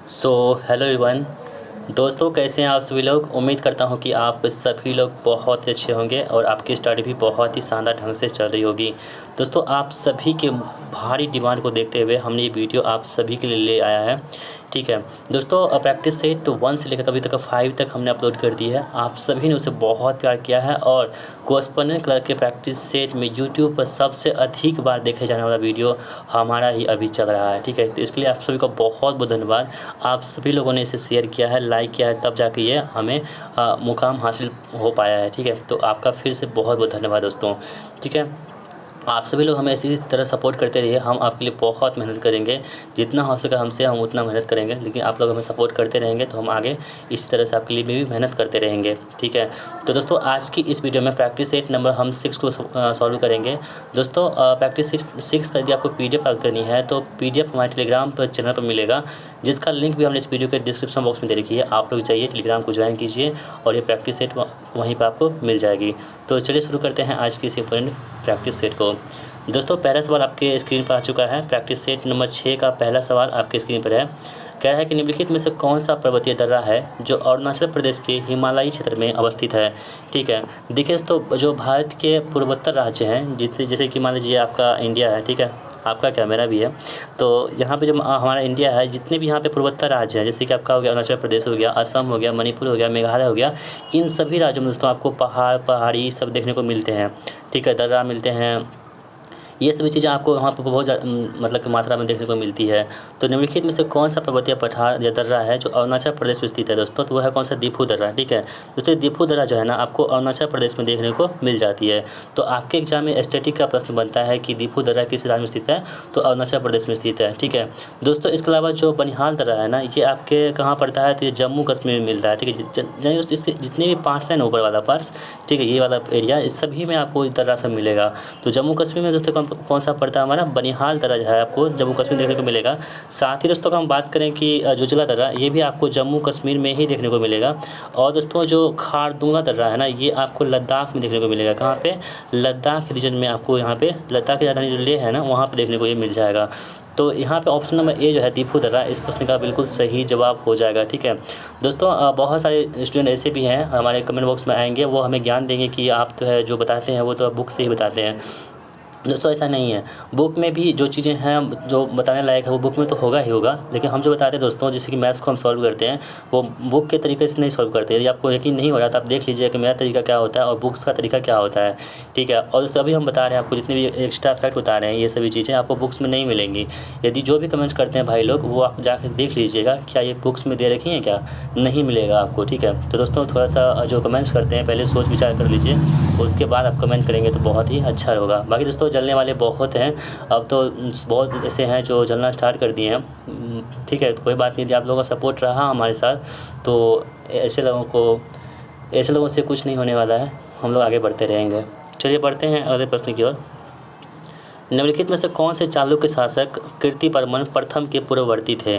So hello everyone. दोस्तों, कैसे हैं आप सभी लोग। उम्मीद करता हूं कि आप सभी लोग बहुत ही अच्छे होंगे और आपकी स्टडी भी बहुत ही शानदार ढंग से चल रही होगी। दोस्तों, आप सभी के भारी डिमांड को देखते हुए हमने ये वीडियो आप सभी के लिए ले आया है। ठीक है दोस्तों, प्रैक्टिस सेट 1 से लेकर अभी तक 5 तक हमने अपलोड कर दी है। आप सभी ने उसे बहुत प्यार किया है और कोस्पन कलर के प्रैक्टिस सेट में यूट्यूब पर सबसे अधिक बार देखे जाने वाला वीडियो हमारा ही अभी चल रहा है। ठीक है, तो इसके लिए आप सभी का बहुत बहुत धन्यवाद। आप सभी लोगों ने इसे शेयर किया है, लाइक किया है, तब जाके ये हमें मुकाम हासिल हो पाया है। ठीक है, तो आपका फिर से बहुत बहुत धन्यवाद दोस्तों। ठीक है, आप सभी लोग हमें इसी तरह सपोर्ट करते रहिए। हम आपके लिए बहुत मेहनत करेंगे, जितना हो सके हमसे हम उतना मेहनत करेंगे, लेकिन आप लोग हमें सपोर्ट करते रहेंगे तो हम आगे इसी तरह से आपके लिए भी मेहनत करते रहेंगे। ठीक है, तो दोस्तों आज की इस वीडियो में प्रैक्टिस सेट नंबर हम 6 को सॉल्व करेंगे। दोस्तों, प्रैक्टिस सेट 6 का यदि आपको PDF प्राप्त करनी है तो PDF हमारे टेलीग्राम पर चैनल पर मिलेगा, जिसका लिंक भी हमने इस वीडियो के डिस्क्रिप्शन बॉक्स में दे रखी है। आप लोग जाइए टेलीग्राम को ज्वाइन कीजिए और ये प्रैक्टिस सेट वहीं पर आपको मिल जाएगी। तो चलिए शुरू करते हैं आज की इस इंपॉर्टेंट प्रैक्टिस सेट को। दोस्तों, पहला सवाल आपके स्क्रीन पर आ चुका है। प्रैक्टिस सेट नंबर 6 का पहला सवाल आपके स्क्रीन पर है। कह रहा है कि निम्नलिखित में से कौन सा पर्वतीय दर्रा है जो अरुणाचल प्रदेश के हिमालयी क्षेत्र में अवस्थित है। ठीक है, देखिए दोस्तों, जो भारत के पूर्वोत्तर राज्य हैं, जितने जैसे कि मान लीजिए आपका इंडिया है, ठीक है, आपका क्या मेरा भी है, तो यहाँ पे जो हमारा इंडिया है, जितने भी यहाँ पे पूर्वोत्तर राज्य हैं, जैसे कि आपका हो गया अरुणाचल प्रदेश हो गया, असम हो गया, मणिपुर हो गया, मेघालय हो गया, इन सभी राज्यों में दोस्तों आपको पहाड़ी सब देखने को मिलते हैं। ठीक है, दर्रा मिलते हैं, ये सभी चीज़ें आपको वहाँ पर बहुत मतलब कि मात्रा में देखने को मिलती है। तो निम्नलिखित में से कौन सा पर्वतीय पठार या दर्रा है जो अरुणाचल प्रदेश में स्थित है दोस्तों, तो वह है कौन सा, दीफू दर्रा। ठीक है दोस्तों, दीफू दर्रा जो है ना आपको अरुणाचल प्रदेश में देखने को मिल जाती है। तो आपके एग्जाम में स्टैटिक का प्रश्न बनता है कि दीफू दर्रा किस राज्य में स्थित है, तो अरुणाचल प्रदेश में स्थित है। ठीक है दोस्तों, इसके अलावा जो बनिहाल दर्रा है ना, ये आपके कहाँ पड़ता है, तो ये जम्मू कश्मीर में मिलता है। ठीक है, इसके जितने भी पार्ट्स हैं ना, ऊपर वाला पार्ट्स, ठीक है, ये वाला एरिया, इस सभी में आपको इस दर्रा सब मिलेगा। तो जम्मू कश्मीर में दोस्तों कौन सा पड़ता है, हमारा बनिहाल दर्रा जो है आपको जम्मू कश्मीर देखने को मिलेगा। साथ ही दोस्तों, अगर हम बात करें कि जोजिला दर्रा, ये भी आपको जम्मू कश्मीर में ही देखने को मिलेगा। और दोस्तों, जो खारदुंगा दर्रा है ना, ये आपको लद्दाख में देखने को मिलेगा। कहाँ पे, लद्दाख रीजन में आपको, यहाँ पे लद्दाख की राजधानी जो लेह है ना, वहाँ पे देखने को ये मिल जाएगा। तो यहाँ पे ऑप्शन नंबर ए जो है दीफू दर्रा, इस प्रश्न का बिल्कुल सही जवाब हो जाएगा। ठीक है दोस्तों, बहुत सारे स्टूडेंट ऐसे भी हैं हमारे कमेंट बॉक्स में आएंगे, वो हमें ज्ञान देंगे कि आप तो है जो बताते हैं वो तो बुक से ही बताते हैं। दोस्तों, ऐसा नहीं है, बुक में भी जो चीज़ें हैं जो बताने लायक है वो बुक में तो होगा ही होगा, लेकिन हम जो बताते हैं दोस्तों, जैसे कि मैथ्स को हम सॉल्व करते हैं, वो बुक के तरीके से नहीं सॉल्व करते। यदि आपको यकीन नहीं हो रहा तो आप देख लीजिए कि मेरा तरीका क्या होता है और बुक्स का तरीका क्या होता है। ठीक है, और दोस्तों अभी हम बता रहे हैं आपको, जितने भी एक्स्ट्रा फैक्ट बता रहे हैं, ये सभी चीज़ें आपको बुक्स में नहीं मिलेंगी। यदि जो भी कमेंट्स करते हैं भाई लोग, वो आप जाकर देख लीजिएगा क्या ये बुक्स में दे रखी हैं, क्या नहीं मिलेगा आपको। ठीक है, तो दोस्तों थोड़ा सा जो कमेंट्स करते हैं पहले सोच विचार कर लीजिए, उसके बाद आप कमेंट करेंगे तो बहुत ही अच्छा होगा। बाकी दोस्तों, जलने वाले बहुत हैं, अब तो बहुत ऐसे हैं जो जलना स्टार्ट कर दिए हैं। ठीक है, तो कोई बात नहीं, यदि आप लोगों का सपोर्ट रहा हमारे साथ तो ऐसे लोगों से कुछ नहीं होने वाला है, हम लोग आगे बढ़ते रहेंगे। चलिए बढ़ते हैं अगले प्रश्न की ओर। निम्नलिखित में से कौन से चालुक्य शासक कीर्तिवर्मन प्रथम के पूर्ववर्ती थे।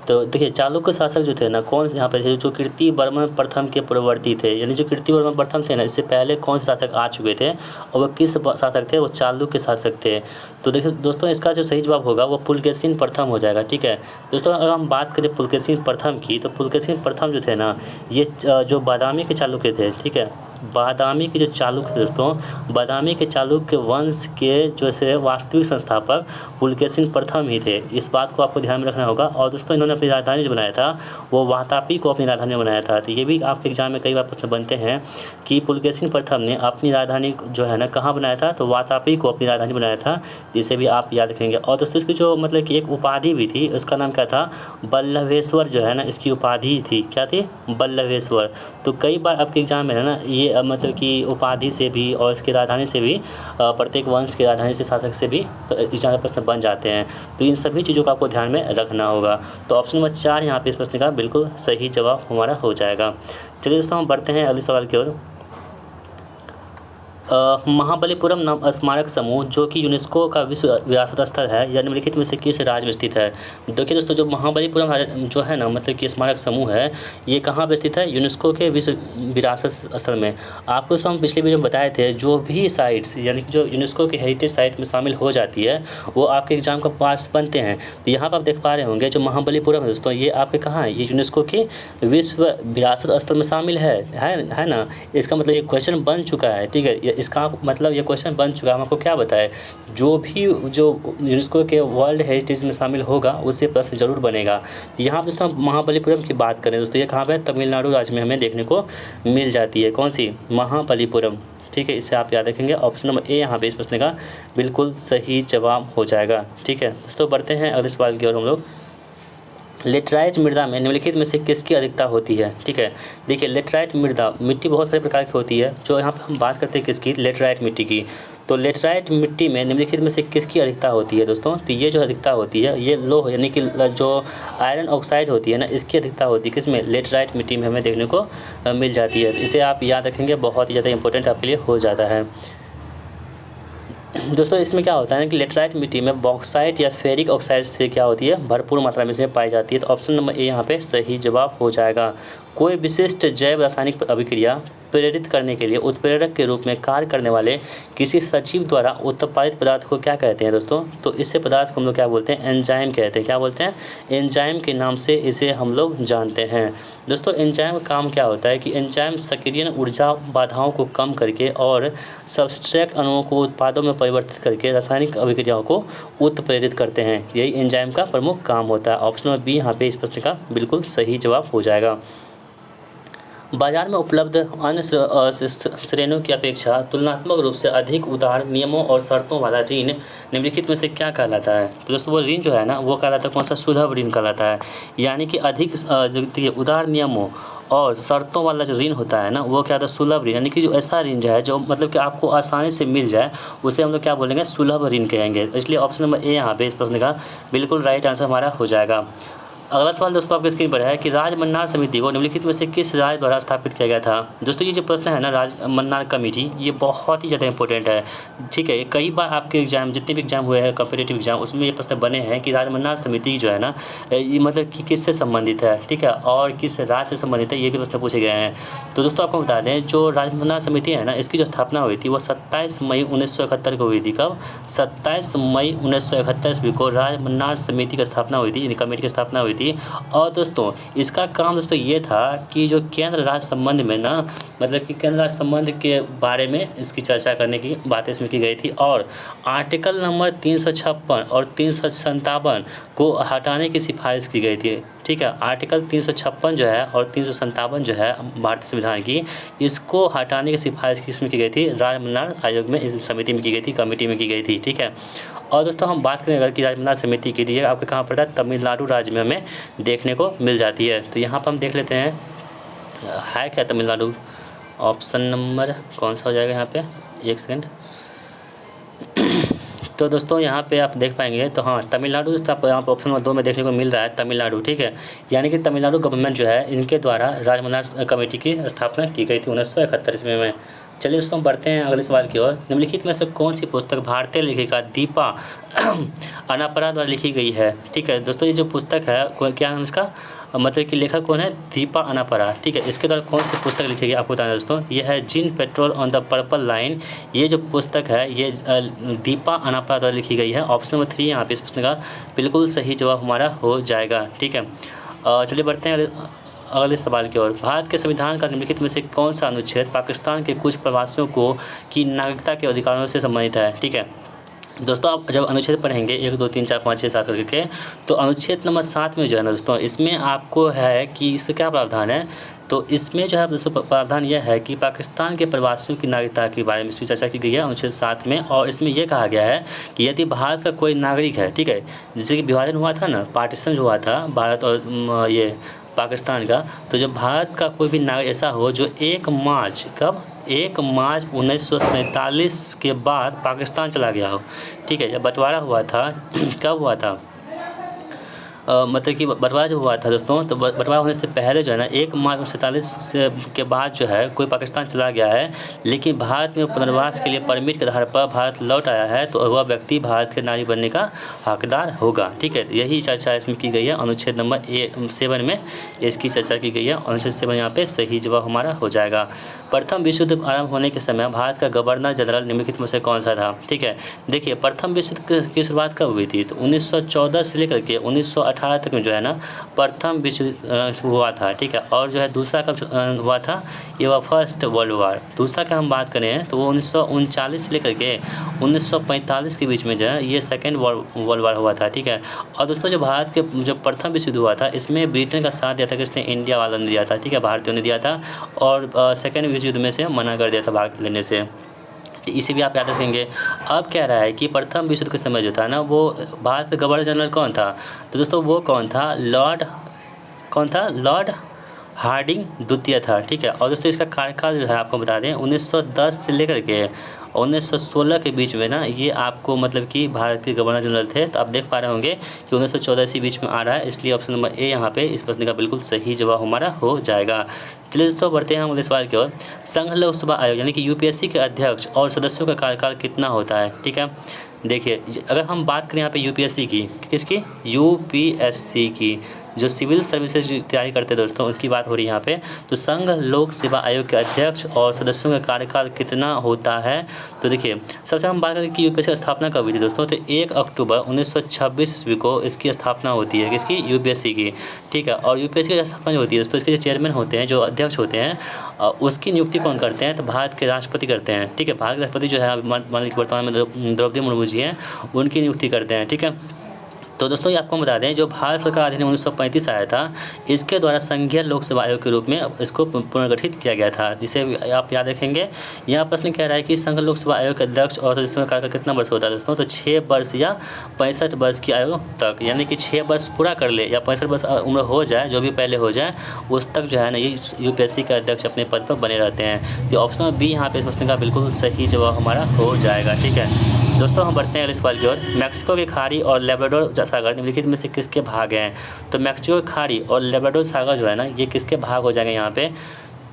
तो देखिए, चालुक्य शासक जो थे ना, कौन यहाँ पे थे, जो कीर्तिवर्मन प्रथम के पूर्ववर्ती थे, यानी जो कीर्तिवर्मन प्रथम थे ना, इससे पहले कौन से शासक आ चुके थे और वो किस शासक थे, वो चालुक्य शासक थे। तो देखिए दोस्तों, इसका जो सही जवाब होगा वो पुलकेशिन प्रथम हो जाएगा। ठीक है दोस्तों, अगर हम बात करें पुलकेशिन प्रथम की, तो पुलकेशिन प्रथम जो थे ना, ये जो बादामी के चालुक्य थे। ठीक है, बादामी के जो चालुक्य दोस्तों, बादामी के चालुक्य वंश के जो से वास्तविक संस्थापक पुलकेशिन प्रथम ही थे। इस बात को आपको ध्यान में रखना होगा। और दोस्तों, इन्होंने अपनी राजधानी जो बनाया था वो वातापी को अपनी राजधानी बनाया था। तो ये भी आपके एग्जाम में कई बार प्रश्न बनते हैं कि पुलकेशिन प्रथम ने अपनी राजधानी जो है ना कहाँ बनाया था, तो वातापी को अपनी राजधानी बनाया था, जिसे भी आप याद रखेंगे। और दोस्तों, इसकी जो मतलब कि एक उपाधि भी थी, उसका नाम क्या था, बल्लभेश्वर जो है ना, इसकी उपाधि थी, क्या थी, बल्लभेश्वर। तो कई बार आपके एग्जाम में है ना, ये मतलब कि उपाधि से भी और इसकी राजधानी से भी, प्रत्येक वंश की राजधानी से, शासक से भी एग्जाम में प्रश्न बन जाते हैं। तो इन सभी चीज़ों को आपको ध्यान में रखना होगा। तो ऑप्शन नंबर 4 यहाँ पे इस प्रश्न का बिल्कुल सही जवाब हमारा हो जाएगा। चलिए दोस्तों, हम बढ़ते हैं अगले सवाल की ओर। महाबलीपुरम नाम स्मारक समूह जो कि यूनेस्को का विश्व विरासत स्थल है या निम्नलिखित में से किस राज्य में स्थित है। देखिए दोस्तों, जो महाबलीपुरम जो है ना, मतलब कि स्मारक समूह है, ये कहाँ पे स्थित है? यूनेस्को के विश्व विरासत स्थल में। आपको हम पिछले वीडियो में बताए थे, जो भी साइट्स यानी कि जो यूनेस्को के हेरिटेज साइट में शामिल हो जाती है वो आपके एग्जाम का पार्ट्स बनते हैं। तो यहाँ पर आप देख पा रहे होंगे जो महाबलीपुरम है दोस्तों, ये आपके कहाँ है? ये यूनेस्को के विश्व विरासत स्थल में शामिल है ना। इसका मतलब ये क्वेश्चन बन चुका है, ठीक है। इसका मतलब ये क्वेश्चन बन चुका है। हम आपको क्या बताएं, जो भी जो यूनेस्को के वर्ल्ड हेरिटेज में शामिल होगा उससे प्रश्न जरूर बनेगा। यहाँ पर दोस्तों महाबलीपुरम की बात करें दोस्तों, ये कहाँ पे? तमिलनाडु राज्य में हमें देखने को मिल जाती है। कौन सी? महाबलीपुरम, ठीक है। इसे आप याद रखेंगे। ऑप्शन नंबर ए यहाँ पे इस प्रश्न का बिल्कुल सही जवाब हो जाएगा, ठीक है। दोस्तों बढ़ते हैं अगले सवाल की ओर हम लोग। लेटराइट मृदा में निम्नलिखित में से किसकी अधिकता होती है? ठीक है, देखिए लेटराइट मृदा मिट्टी बहुत सारे प्रकार की होती है। जो यहाँ पर हम बात करते हैं किसकी? लेटराइट मिट्टी की। तो लेटराइट मिट्टी में निम्नलिखित में से किसकी अधिकता होती है दोस्तों? तो ये जो अधिकता होती है ये लोह यानी कि जो आयरन ऑक्साइड होती है ना, इसकी अधिकता होती है किसमें? लेटराइट मिट्टी में हमें देखने को मिल जाती है। इसे आप याद रखेंगे, बहुत ही ज़्यादा इंपॉर्टेंट आपके लिए हो जाता है। दोस्तों इसमें क्या होता है कि लेटराइट मिट्टी में बॉक्साइट या फेरिक ऑक्साइड से क्या होती है? भरपूर मात्रा में से पाई जाती है। तो ऑप्शन नंबर ए यहाँ पे सही जवाब हो जाएगा। कोई विशिष्ट जैव रासायनिक अभिक्रिया प्रेरित करने के लिए उत्प्रेरक के रूप में कार्य करने वाले किसी सजीव द्वारा उत्पादित पदार्थ को क्या कहते हैं दोस्तों? तो इससे पदार्थ को हम लोग क्या बोलते हैं? एंजाइम कहते हैं। क्या बोलते हैं? एंजाइम के नाम से इसे हम लोग जानते हैं। दोस्तों एंजाइम का काम क्या होता है कि एंजाइम सक्रियण ऊर्जा बाधाओं को कम करके और सब्सट्रेट अणुओं को उत्पादों में परिवर्तित करके रासायनिक अभिक्रियाओं को उत्प्रेरित करते हैं। यही एंजाइम का प्रमुख काम होता है। ऑप्शन नंबर बी यहाँ पे इस प्रश्न का बिल्कुल सही जवाब हो जाएगा। बाजार में उपलब्ध अन्य श्रेणियों की अपेक्षा तुलनात्मक रूप से अधिक उदार नियमों और शर्तों वाला ऋण निम्नलिखित में से क्या कहलाता है? तो दोस्तों वो ऋण जो है ना, वो कहलाता है कौन सा? सुलभ ऋण कहलाता है। यानी कि अधिक जो उदार नियमों और शर्तों वाला जो ऋण होता है ना, वो क्या होता है? सुलभ ऋण। यानी कि जो ऐसा ऋण जो है जो मतलब कि आपको आसानी से मिल जाए उसे हम लोग क्या बोलेंगे? सुलभ ऋण कहेंगे। इसलिए ऑप्शन नंबर ए यहाँ पे इस प्रश्न का बिल्कुल राइट आंसर हमारा हो जाएगा। अगला सवाल दोस्तों आपके स्क्रीन पर है कि राज मन्नार समिति को निम्नलिखित में से किस राज्य द्वारा स्थापित किया गया था? दोस्तों ये जो प्रश्न है ना, राज मन्नार कमेटी, ये बहुत ही ज़्यादा इंपॉर्टेंट है, ठीक है। कई बार आपके एग्जाम जितने भी एग्जाम हुए हैं कॉम्पिटिटिव एग्जाम, उसमें ये प्रश्न बने हैं कि राज मन्नार समिति जो है ना, ये मतलब कि किससे संबंधित है, ठीक है, और किस राज्य से संबंधित है, ये भी प्रश्न पूछे गए हैं। तो दोस्तों आपको बता दें, जो राज मन्नार समिति है ना, इसकी जो स्थापना हुई थी वो 27 मई 1971 को हुई थी। कब? 27 मई 1971 ईस्वी को राज मन्नार समिति की स्थापना हुई थी, कमेटी की स्थापना हुई थी। और दोस्तों इसका काम दोस्तों ये था कि जो केंद्र राज्य संबंध में ना, मतलब कि केंद्र राज्य संबंध के बारे में इसकी चर्चा करने की बातें इसमें की गई थी। और आर्टिकल नंबर 356 और 357 को हटाने की सिफारिश की गई थी, ठीक है। आर्टिकल 356 जो है और 357 जो है भारतीय संविधान की, इसको हटाने की सिफारिश किसमें की गई थी? राज मन्नार आयोग में, इस समिति में की गई थी, कमेटी में की गई थी, ठीक है। और दोस्तों हम बात करें अगर कि राज मन्नार समिति की, लिए आपके कहाँ पड़ता है? तमिलनाडु राज्य में हमें देखने को मिल जाती है। तो यहाँ पर हम देख लेते हैं है क्या तमिलनाडु। ऑप्शन नंबर कौन सा हो जाएगा यहाँ पे? एक सेकंड। तो दोस्तों यहाँ पे आप देख पाएंगे, तो हाँ तमिलनाडु दोस्तों यहाँ पर ऑप्शन नंबर 2 में देखने को मिल रहा है तमिलनाडु, ठीक है। यानी कि तमिलनाडु गवर्नमेंट जो है, इनके द्वारा राज मन्नार कमेटी की स्थापना की गई थी 1971 ईस्वी में। चलिए दोस्तों हम बढ़ते हैं अगले सवाल की ओर। निम्नलिखित में से कौन सी पुस्तक भारतीय लेखिका दीपा अनापरा द्वारा लिखी गई है? ठीक है दोस्तों, ये जो पुस्तक है क्या नाम इसका, मतलब कि लेखक कौन है? दीपा अनापरा, ठीक है। इसके द्वारा कौन सी पुस्तक लिखी गई आपको बताना दोस्तों, ये है जिन petrol on the purple line. ये जो पुस्तक है ये दीपा अनापरा द्वारा लिखी गई है। ऑप्शन नंबर 3 यहाँ पे इस प्रश्न का बिल्कुल सही जवाब हमारा हो जाएगा, ठीक है। चलिए बढ़ते हैं अगले सवाल की ओर। भारत के संविधान का निम्नलिखित में से कौन सा अनुच्छेद पाकिस्तान के कुछ प्रवासियों को की नागरिकता के अधिकारों से संबंधित है? ठीक है दोस्तों, आप जब अनुच्छेद पढ़ेंगे 1 2 3 4 5 6 7 करके, तो अनुच्छेद नंबर 7 में जो है ना दोस्तों, इसमें आपको है कि इससे क्या प्रावधान है। तो इसमें जो है दोस्तों प्रावधान यह है कि पाकिस्तान के प्रवासियों की नागरिकता के बारे में इसकी चर्चा की गई है अनुच्छेद 7 में। और इसमें यह कहा गया है कि यदि भारत का कोई नागरिक है, ठीक है, जैसे कि विभाजन हुआ था ना, पार्टीशन हुआ था भारत और ये पाकिस्तान का, तो जब भारत का कोई भी नागरिक ऐसा हो जो 1 मार्च 1947 के बाद पाकिस्तान चला गया हो, ठीक है, जब बंटवारा हुआ था कब हुआ था? मतलब कि बंटवारा जब हुआ था दोस्तों, तो बंटवारा होने से पहले जो है ना 1 मार्च 1947 से के बाद जो है कोई पाकिस्तान चला गया है, लेकिन भारत में पुनर्वास के लिए परमिट के आधार पर भारत लौट आया है, तो वह व्यक्ति भारत के नागरिक बनने का हकदार होगा। ठीक है, यही चर्चा इसमें की गई है। अनुच्छेद नंबर 7 में इसकी चर्चा की गई है। अनुच्छेद 7 यहाँ पे सही जवाब हमारा हो जाएगा। प्रथम विश्व युद्ध आरंभ होने के समय भारत का गवर्नर जनरल निम्नलिखित में से कौन सा था? ठीक है, देखिए प्रथम विश्व युद्ध की शुरुआत कब हुई थी? तो 1914 से लेकर के 1918 तक में जो है ना प्रथम विश्व हुआ था। ठीक है, और जो है दूसरा कब हुआ था? ये हुआ फर्स्ट वर्ल्ड वार। दूसरा का हम बात करें तो वो 1939 से लेकर के 1945 के बीच में जो है ये सेकेंड वर्ल्ड वार हुआ था। ठीक है, और दोस्तों जो भारत के जो प्रथम विश्व युद्ध हुआ था इसमें ब्रिटेन का साथ दिया था, किसने? इंडिया वालों ने दिया था। ठीक है, भारतीयों ने दिया था, और सेकेंड विश्व युद्ध में से मना कर दिया था भाग लेने से। इसे भी आप याद रखेंगे। अब कह रहा है कि प्रथम विश्व युद्ध के समय जो था ना वो भारत का गवर्नर जनरल कौन था? तो दोस्तों वो कौन था? लॉर्ड हार्डिंग द्वितीय था। ठीक है, और दोस्तों इसका कार्यकाल जो है आपको बता दें 1910 से लेकर के 1916 के बीच में ना ये आपको मतलब कि भारत के गवर्नर जनरल थे। तो आप देख पा रहे होंगे कि 1914 इसी बीच में आ रहा है, इसलिए ऑप्शन नंबर ए यहाँ पे इस प्रश्न का बिल्कुल सही जवाब हमारा हो जाएगा। चलिए दोस्तों बढ़ते हैं हम अगले सवाल की ओर। संघ लोक सेवा आयोग यानी कि यूपीएससी के अध्यक्ष और सदस्यों का कार्यकाल कितना होता है? ठीक है, देखिए अगर हम बात करें यहाँ पे यूपीएससी की, किसकी? यूपीएससी की, जो सिविल सर्विसेज की तैयारी करते हैं दोस्तों, उसकी बात हो रही है यहाँ पे। तो संघ लोक सेवा आयोग के अध्यक्ष और सदस्यों का कार्यकाल कितना होता है? तो देखिए सबसे हम बात करें कि यूपीएससी की स्थापना कब हुई थी दोस्तों, तो 1 अक्टूबर 1926 ईस्वी को इसकी स्थापना होती है। किसकी? यूपीएससी की। ठीक है, और यूपीएससी की स्थापना जो होती है दोस्तों, इसके जो चेयरमैन होते हैं, जो अध्यक्ष होते हैं, उसकी नियुक्ति कौन करते हैं? तो भारत के राष्ट्रपति करते हैं। ठीक है, भारत के राष्ट्रपति जो है मान लीजिए वर्तमान में द्रौपदी मुर्मू जी हैं, उनकी नियुक्ति करते हैं। ठीक है, तो दोस्तों ये आपको बता दें जो भारत सरकार अधिनियम 1935 आया था, इसके द्वारा संघीय लोक सेवा आयोग के रूप में इसको पुनर्गठित किया गया था, जिसे आप याद रखेंगे। यहाँ प्रश्न कह रहा है कि संघ लोक सेवा आयोग के अध्यक्ष और सदस्यों का कार्यकाल कितना वर्ष होता है दोस्तों? तो 6 वर्ष या 65 वर्ष की आयु तक, यानी कि 6 वर्ष पूरा कर ले या 65 वर्ष उम्र हो जाए, जो भी पहले हो जाए, उस तक जो है ना ये यूपीएससी के अध्यक्ष अपने पद पर बने रहते हैं। तो ऑप्शन बी यहाँ पे इस प्रश्न का बिल्कुल सही जवाब हमारा हो जाएगा। ठीक है दोस्तों, हम बढ़ते हैं अगले सवाल की ओर। मैक्सिको की खाड़ी और लेब्राडोर सागर निम्नलिखित में से किसके भाग हैं? तो मैक्सिको की खाड़ी और लेब्राडोर सागर जो है ना ये किसके भाग हो जाएंगे यहाँ पे?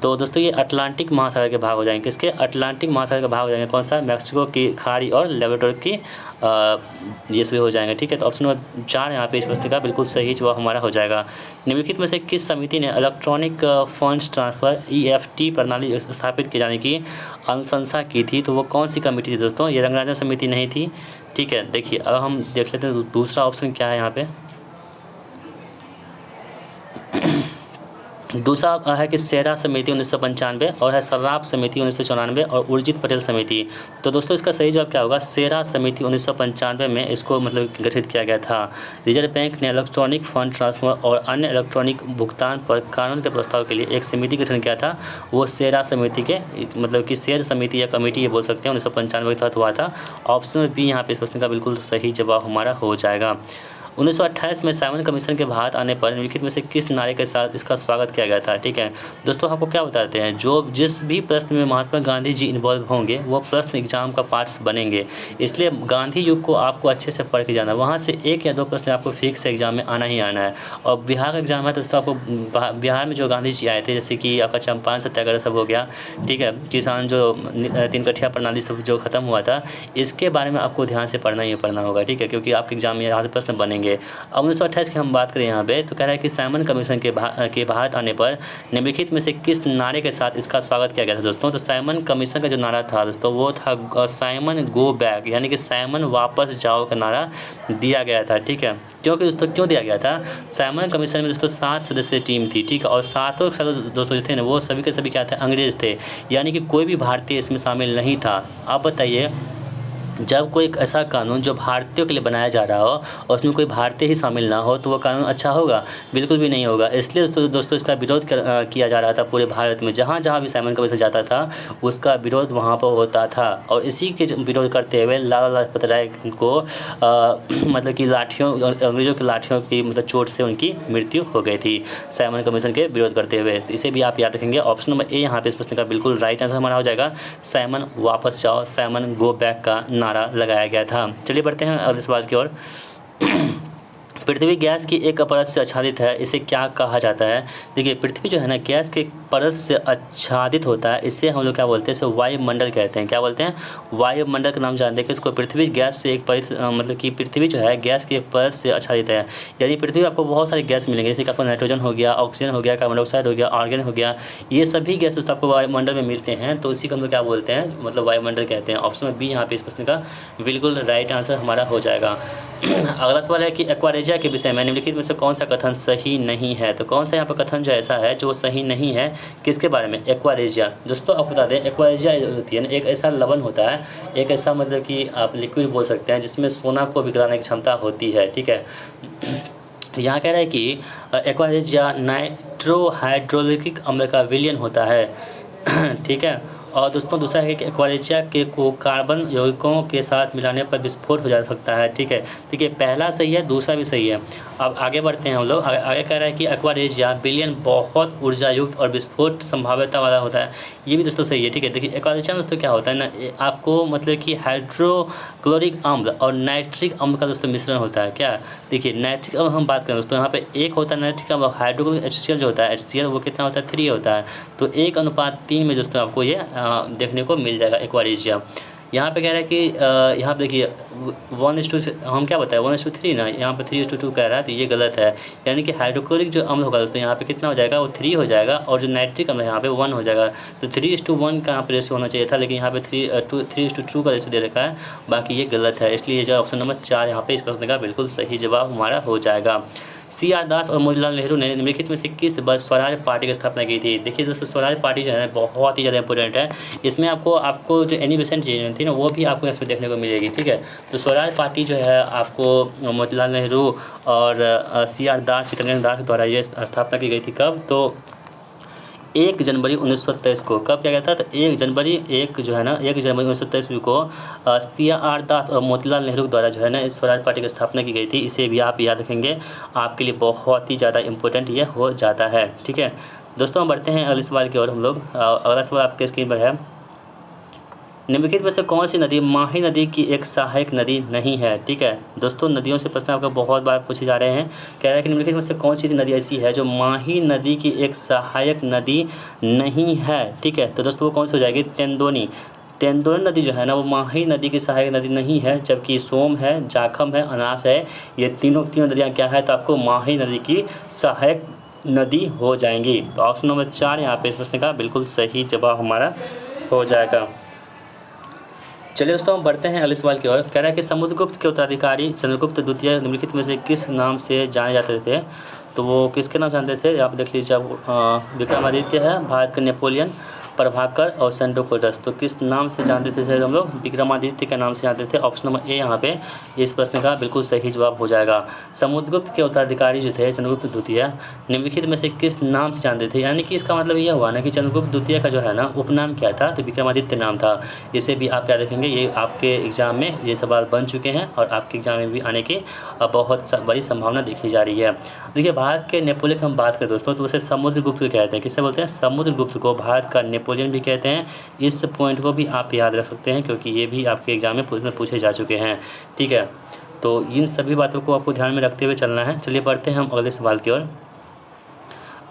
तो दोस्तों ये अटलांटिक महासागर के भाग हो जाएंगे। किसके? अटलांटिक महासागर के भाग हो जाएंगे। कौन सा? मैक्सिको की खाड़ी और लेब्राडोर की ये सभी हो जाएंगे। ठीक है, तो ऑप्शन नंबर 4 यहाँ पे इस प्रश्न का बिल्कुल सही जवाब हमारा हो जाएगा। निम्नलिखित में से किस समिति ने इलेक्ट्रॉनिक फंड्स ट्रांसफ़र EFT प्रणाली स्थापित किए जाने की अनुशंसा की थी? तो वो कौन सी कमेटी थी दोस्तों? ये रंगराजन समिति नहीं थी। ठीक है, देखिए अब हम देख लेते हैं दूसरा ऑप्शन क्या है यहाँ पे। दूसरा है कि सेरा समिति 1995 और है सर्राफ समिति 1994 और उर्जित पटेल समिति। तो दोस्तों इसका सही जवाब क्या होगा? सेरा समिति 1995 में इसको मतलब गठित किया गया था। रिजर्व बैंक ने इलेक्ट्रॉनिक फंड ट्रांसफर और अन्य इलेक्ट्रॉनिक भुगतान पर कानून के प्रस्ताव के लिए एक समिति गठन किया था, वो सेरा समिति के मतलब कि सेर समिति या कमेटी ये बोल सकते हैं 1995 के तहत हुआ था। ऑप्शन बी यहाँ पे इस प्रश्न का बिल्कुल सही जवाब हमारा हो जाएगा। 1928 में साइमन कमीशन के भारत आने पर निम्नलिखित में से किस नारे के साथ इसका स्वागत किया गया था? ठीक है दोस्तों, आपको क्या बताते हैं, जो जिस भी प्रश्न में महात्मा गांधी जी इन्वॉल्व होंगे वो प्रश्न एग्जाम का पार्ट्स बनेंगे, इसलिए गांधी युग को आपको अच्छे से पढ़ के जाना। वहाँ से 1 या 2 प्रश्न आपको फिक्स एग्जाम में आना ही आना है। और बिहार का एग्जाम है दोस्तों, आपको बिहार में जो गांधी जी आए थे, जैसे कि आपका चंपारण सत्याग्रह सब हो गया, ठीक है, किसान जो 3 कठिया प्रणाली सब जो खत्म हुआ था, इसके बारे में आपको ध्यान से पढ़ना ही पढ़ना होगा। ठीक है, क्योंकि आपके एग्जाम में यहाँ से प्रश्न बनेंगे। अब 1928 की हम बात करें यहाँ पे, तो कह रहा है कि साइमन कमीशन के भारत आने पर निम्नलिखित में से किस नारे के साथ इसका स्वागत किया गया था दोस्तों? तो साइमन कमीशन का जो नारा था दोस्तों वो था साइमन गो बैक, यानी कि साइमन वापस जाओ का नारा दिया गया था। ठीक है, क्योंकि दोस्तों क्यों दिया गया था? साइमन कमीशन में दोस्तों 7 सदस्यीय टीम थी। ठीक है, और सातों दोस्तों जो थे ना वो सभी के सभी क्या थे? अंग्रेज थे, यानी कि कोई भी भारतीय इसमें शामिल नहीं था। आप बताइए, जब कोई ऐसा कानून जो भारतीयों के लिए बनाया जा रहा हो और उसमें कोई भारतीय ही शामिल ना हो तो वो कानून अच्छा होगा? बिल्कुल भी नहीं होगा। इसलिए दोस्तों इसका विरोध किया जा रहा था पूरे भारत में। जहाँ जहाँ भी साइमन कमीशन जाता था उसका विरोध वहाँ पर होता था, और इसी के विरोध करते हुए लाला लाजपत राय को मतलब कि लाठियों, अंग्रेज़ों की लाठियों की मतलब चोट से उनकी मृत्यु हो गई थी साइमन कमीशन के विरोध करते हुए। तो इसे भी आप याद रखेंगे। ऑप्शन नंबर ए यहाँ पे इस प्रश्न का बिल्कुल राइट आंसर हमारा हो जाएगा। साइमन वापस जाओ, साइमन गो बैक का नारा लगाया गया था। चलिए बढ़ते हैं अगले सवाल की ओर। पृथ्वी गैस की एक परत से आच्छादित है, इसे क्या कहा जाता है? देखिए पृथ्वी जो है ना गैस के परत से आच्छादित होता है, इसे हम लोग क्या बोलते हैं? इसे वायुमंडल कहते हैं। क्या बोलते हैं? वायुमंडल का नाम जानते हैं कि इसको पृथ्वी गैस से एक परत मतलब कि पृथ्वी जो है गैस की एक परत से आच्छादित है। यानी पृथ्वी आपको बहुत सारी गैस मिलेंगे, जैसे कि आपको नाइट्रोजन हो गया, ऑक्सीजन हो गया, कार्बन डाइऑक्साइड हो गया, आर्गन हो गया, ये सभी गैस दोस्तों आपको वायुमंडल में मिलते हैं, तो इसी को हम लोग क्या बोलते हैं? मतलब वायुमंडल कहते हैं। ऑप्शन बी यहाँ पे इस प्रश्न का बिल्कुल राइट आंसर हमारा हो जाएगा। अगला सवाल है कि एक्वारेजिया के विषय में निम्नलिखित में से कौन सा कथन सही नहीं है? तो कौन सा यहाँ पर कथन जो ऐसा है जो सही नहीं है? किसके बारे में? एक्वारेजिया। दोस्तों आपको बता दें एक्वारेजिया होती है ना एक ऐसा लवण होता है, एक ऐसा मतलब कि आप लिक्विड बोल सकते हैं जिसमें सोना को पिघलाने की क्षमता होती है। ठीक है। यहाँ कह रहा है कि एक्वारेजिया नाइट्रोहाइड्रोलिक अम्ल का विलयन होता है। ठीक है। और दोस्तों दूसरा है कि एक्वारेजिया के को कार्बन यौगिकों के साथ मिलाने पर विस्फोट हो जा सकता है। ठीक है। देखिए पहला सही है, दूसरा भी सही है। अब आगे बढ़ते हैं हम लोग। आगे कह रहा है कि एक्वारेजिया विलयन बहुत ऊर्जा युक्त और विस्फोट संभाव्यता वाला होता है, ये भी दोस्तों सही है। ठीक है। देखिए एक्वारेजिया में दोस्तों क्या होता है ना, आपको मतलब कि हाइड्रोक्लोरिक अम्ल और नाइट्रिक अम्ल का दोस्तों मिश्रण होता है। क्या? देखिए नाइट्रिक अम्ल हम बात करें दोस्तों, यहाँ पे एक होता है नाइट्रिक अम्ल, हाइड्रोक्लोरिक HCl जो होता है HCl वो कितना होता है? 3 होता है। तो 1:3 में दोस्तों आपको ये देखने को मिल जाएगा एक्वारेजिया। यहाँ पे कह रहा है कि यहाँ पे देखिए 1:2 हम क्या बताएं 1:3 ना, यहाँ पे 3:2 कह रहा है, तो ये गलत है। यानी कि हाइड्रोक्लोरिक जो अम्ल होगा दोस्तों यहाँ पे कितना हो जाएगा? वो 3 हो जाएगा, और जो नाइट्रिक अम्ल है यहाँ पे 1 हो जाएगा। तो 3:1 का यहाँ पे रेशियो होना चाहिए था, लेकिन यहाँ पे 3:2 का रेशियो दे रखा है, बाकी ये गलत है। इसलिए जो ऑप्शन नंबर 4 यहाँ पे इस प्रश्न का बिल्कुल सही जवाब हमारा हो जाएगा। CR दास और मोतीलाल नेहरू ने निम्नलिखित में से किस वर्ष स्वराज पार्टी की स्थापना की थी? देखिए दोस्तों स्वराज पार्टी जो है ना बहुत ही ज़्यादा इंपॉर्टेंट है। इसमें आपको जो एनी बेसेंट चीज़ें थी ना वो भी आपको इसमें देखने को मिलेगी। ठीक है। तो स्वराज पार्टी जो है आपको मोतीलाल नेहरू और CR दास चित्तरंजन दास द्वारा ये स्थापना की गई थी। कब? तो 1 जनवरी 1923 को। कब किया गया था? तो 1 जनवरी 1923 को CR दास और मोतीलाल नेहरू द्वारा जो है ना इस स्वराज पार्टी की स्थापना की गई थी। इसे भी आप याद रखेंगे, आपके लिए बहुत ही ज़्यादा इंपॉर्टेंट ये हो जाता है। ठीक है दोस्तों, हम बढ़ते हैं अगले सवाल की ओर हम लोग। अगला सवाल आपके स्क्रीन पर है, निम्नलिखित में से कौन सी नदी माही नदी की एक सहायक नदी नहीं है? ठीक है दोस्तों, नदियों से प्रश्न आपका बहुत बार पूछे जा रहे हैं। कह रहा है कि निम्नलिखित में से कौन सी नदी ऐसी है जो माही नदी की एक सहायक नदी नहीं है? ठीक है। तो दोस्तों वो कौन सी हो जाएगी? तेंदुनी नदी जो है ना वो माही नदी की सहायक नदी नहीं है, जबकि सोम है, जाखम है, अनास है, ये तीनों नदियाँ क्या है? तो आपको माही नदी की सहायक नदी हो जाएंगी। तो ऑप्शन नंबर 4 यहाँ पे इस प्रश्न का बिल्कुल सही जवाब हमारा हो जाएगा। चलिए दोस्तों हम बढ़ते हैं अगले सवाल की ओर। कह रहा है कि समुद्रगुप्त के उत्तराधिकारी चंद्रगुप्त द्वितीय निम्नलिखित में से किस नाम से जाने जाते थे? तो वो किसके नाम जानते थे? आप देख लीजिए, विक्रमादित्य है, भारत के नेपोलियन, प्रभाकर और सेंटोकोटस। तो किस नाम से जानते थे हम लोग? विक्रमादित्य के नाम से जानते थे। ऑप्शन नंबर ए यहाँ पे इस प्रश्न का बिल्कुल सही जवाब हो जाएगा। समुद्रगुप्त के उत्तराधिकारी जो थे चंद्रगुप्त द्वितीय निम्नलिखित में से किस नाम से जानते थे? यानी कि इसका मतलब यह हुआ ना कि चंद्रगुप्त द्वितीय का जो है ना उपनाम क्या था? तो विक्रमादित्य नाम था। इसे भी आप याद रखेंगे, ये आपके एग्जाम में ये सवाल बन चुके हैं और आपके एग्जाम में भी आने की बहुत बड़ी संभावना देखी जा रही है। देखिए भारत के नेपोलियन की हम बात करें दोस्तों तो उसे समुद्रगुप्त कहते हैं। किससे बोलते हैं? समुद्रगुप्त को भारत का नेपोलियन भी कहते हैं। इस पॉइंट को भी आप याद रख सकते हैं क्योंकि ये भी आपके एग्जाम में पूछे जा चुके हैं। ठीक है, तो इन सभी बातों को आपको ध्यान में रखते हुए चलना है। चलिए बढ़ते हैं हम अगले सवाल की ओर।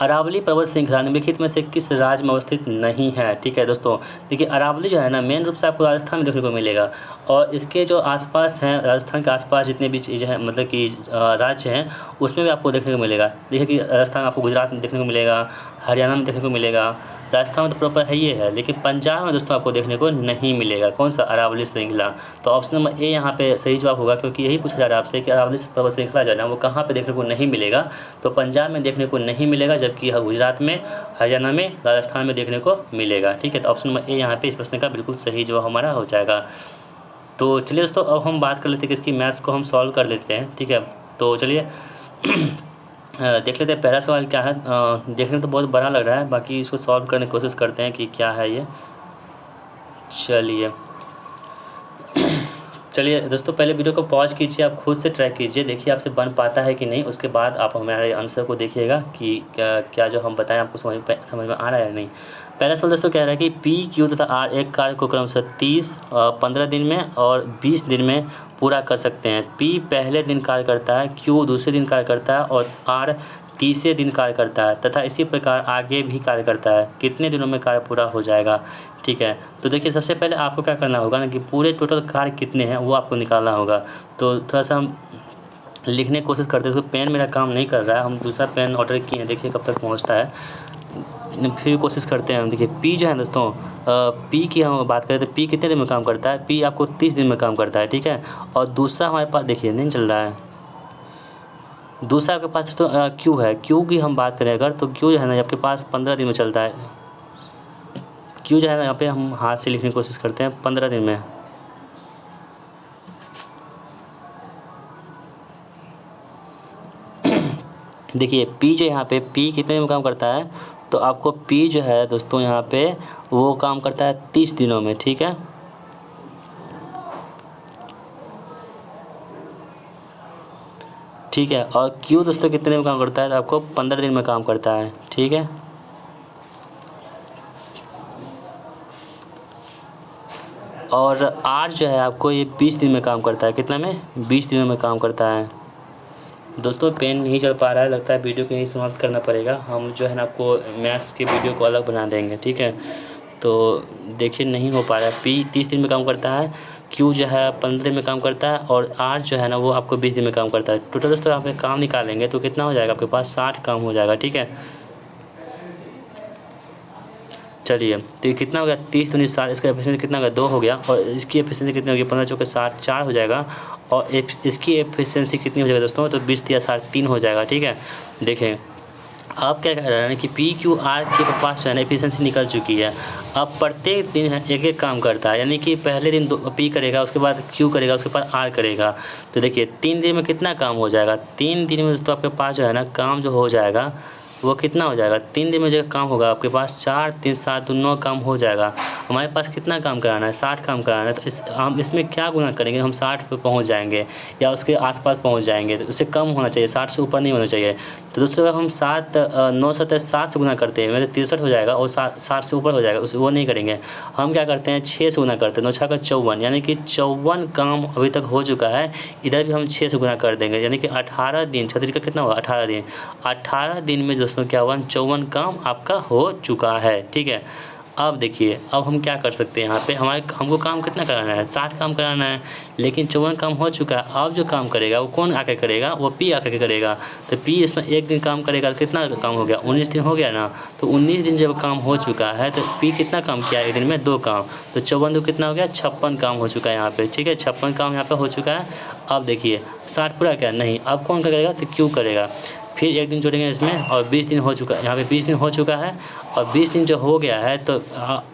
अरावली पर्वत श्रृंखला निम्नलिखित में से किस राज्य में अवस्थित नहीं है? ठीक है दोस्तों, देखिए अरावली जो है ना मेन रूप से आपको राजस्थान में देखने को मिलेगा और इसके जो आसपास हैं, राजस्थान के आसपास जितने भी चीज़ें हैं मतलब कि राज्य हैं उसमें भी आपको देखने को मिलेगा। देखिए कि राजस्थान आपको गुजरात में देखने को मिलेगा, हरियाणा में देखने को मिलेगा, राजस्थान में तो प्रॉपर है ये है, लेकिन पंजाब में दोस्तों आपको देखने को नहीं मिलेगा। कौन सा? अरावली श्रृंखला। तो ऑप्शन नंबर ए यहाँ पे सही जवाब होगा क्योंकि यही पूछा जा रहा है आपसे कि अरावली पर्वत श्रृंखला जो है ना वो कहाँ पे देखने को नहीं मिलेगा? तो पंजाब में देखने को नहीं मिलेगा, जबकि गुजरात में, हरियाणा में, राजस्थान में देखने को मिलेगा। ठीक है, तो ऑप्शन नंबर ए यहाँ पे इस प्रश्न का बिल्कुल सही जवाब हमारा हो जाएगा। तो चलिए दोस्तों अब हम बात कर लेते हैं कि इसकी मैथ्स को हम सॉल्व कर लेते हैं। ठीक है, तो चलिए देख लेते हैं पहला सवाल क्या है। देखने में तो बहुत बड़ा लग रहा है, बाकी इसको सॉल्व करने की कोशिश करते हैं कि क्या है ये। चलिए चलिए दोस्तों, पहले वीडियो को पॉज कीजिए, आप खुद से ट्राई कीजिए, देखिए आपसे बन पाता है कि नहीं। उसके बाद आप हमारे आंसर को देखिएगा कि क्या जो हम बताएं आपको समझ में आ रहा है या नहीं। पहला सवाल दोस्तों कह रहा है कि पी, क्यू तथा आर एक कार्य को क्रमशः 30, 15 दिन में और 20 दिन में पूरा कर सकते हैं। पी पहले दिन कार्य करता है, क्यू दूसरे दिन कार्य करता है और आर तीसरे दिन कार्य करता है तथा इसी प्रकार आगे भी कार्य करता है। कितने दिनों में कार्य पूरा हो जाएगा? ठीक है, तो देखिए सबसे पहले आपको क्या करना होगा ना कि पूरे टोटल कार्य कितने हैं वो आपको निकालना होगा। तो थोड़ा सा हम लिखने की कोशिश करते हैं। तो पेन मेरा काम नहीं कर रहा है, हम दूसरा पेन ऑर्डर किए हैं, देखिए कब तक पहुंचता है, फिर कोशिश करते हैं हम। देखिए पी जो है दोस्तों, पी की हम बात करें तो पी कितने दिन में काम करता है? पी आपको 30 दिन में काम करता है, ठीक है। और दूसरा हमारे पास देखिए नहीं चल रहा है, दूसरा आपके पास तो क्यू है। क्यू की हम बात करें अगर, तो क्यू जो है ना आपके पास 15 दिन में चलता है। क्यू जो है ना यहाँ पे हम हाथ से लिखने की कोशिश करते हैं 15 दिन में। देखिए पी जो यहाँ पे पी कितने दिन में काम करता है, तो आपको पी जो है दोस्तों यहाँ पे वो काम करता है 30 दिनों में, ठीक है। ठीक है, और क्यू दोस्तों कितने में काम करता है, तो आपको 15 दिन में काम करता है, ठीक है। और आर जो है आपको ये 20 दिन में काम करता है। कितना में? 20 दिनों में काम करता है। दोस्तों पेन नहीं चल पा रहा है, लगता है वीडियो को यहीं समाप्त करना पड़ेगा। हम जो है ना आपको मैथ्स के वीडियो को अलग बना देंगे, ठीक है। तो देखिए नहीं हो पा रहा है। पी 30 दिन में काम करता है, क्यू जो है 15 दिन में काम करता है और आर जो है ना वो आपको 20 दिन में काम करता है। टोटल दोस्तों आप काम निकालेंगे तो कितना हो जाएगा आपके पास? 60 काम हो जाएगा, ठीक है। चलिए तो ये कितना हो गया? 30 दूनी 60, इसका एफिशिएंसी कितना हो गया? 2 हो गया। और इसकी एफिशिएंसी कितनी होगी? 15 चौके 60, 4 हो जाएगा। और इसकी एफिशिएंसी कितनी हो जाएगा दोस्तों? तो 20 या 3 हो जाएगा, ठीक है। देखें अब क्या कह रहा है कि पी क्यू आर के पास जो है ना एफिशिएंसी निकल चुकी है। अब प्रत्येक दिन एक एक काम करता है, यानी कि पहले दिन पी करेगा, उसके बाद क्यू करेगा, उसके बाद आर करेगा। तो देखिए 3 दिन में कितना काम हो जाएगा? 3 दिन में दोस्तों आपके पास जो है ना काम जो हो जाएगा वो कितना हो जाएगा? 3 दिन में जो काम होगा आपके पास 4, 3, 7, 9 काम हो जाएगा। हमारे पास कितना काम कराना है? 60 काम कराना है। तो हम इसमें क्या गुना करेंगे? हम 60 पे पहुंच जाएंगे या उसके आसपास पहुंच जाएंगे। तो उससे कम होना चाहिए, 60 से ऊपर नहीं होना चाहिए। तो दोस्तों अगर हम 9 7 7 से गुना करते हैं, मतलब 63 हो जाएगा और 60 से ऊपर हो जाएगा, उस वो नहीं करेंगे। हम क्या करते हैं? 6 से गुना करते हैं, 9 6 54, यानी कि 54 काम अभी तक हो चुका है। इधर भी हम 6 से गुना कर देंगे, यानी कि 18 दिन, 6 का कितना होगा? 18 दिन। 18 दिन में दोस्तों क्या हुआ? 54 काम आपका हो चुका है, ठीक है। अब देखिए अब हम क्या कर सकते हैं यहाँ पे, हमको काम कितना कराना है? 60 काम कराना है, लेकिन 54 काम हो चुका है। अब जो काम करेगा वो कौन आकर करेगा? वो पी आकर के करेगा। तो पी इसमें एक दिन काम करेगा तो कितना काम हो गया? 19 दिन हो गया ना। तो 19 दिन जब काम हो चुका है तो पी कितना काम किया एक दिन में? 2 काम। तो 54 तो कितना हो गया? 56 काम हो चुका है यहाँ पे, ठीक है। 56 काम यहाँ पे हो चुका है। अब देखिए 60 पूरा क्या? नहीं। अब कौन करेगा? तो क्यू करेगा। फिर एक दिन जोड़ेंगे इसमें और 20 दिन हो चुका है, यहाँ पे 20 दिन हो चुका है। और 20 दिन जो हो गया है तो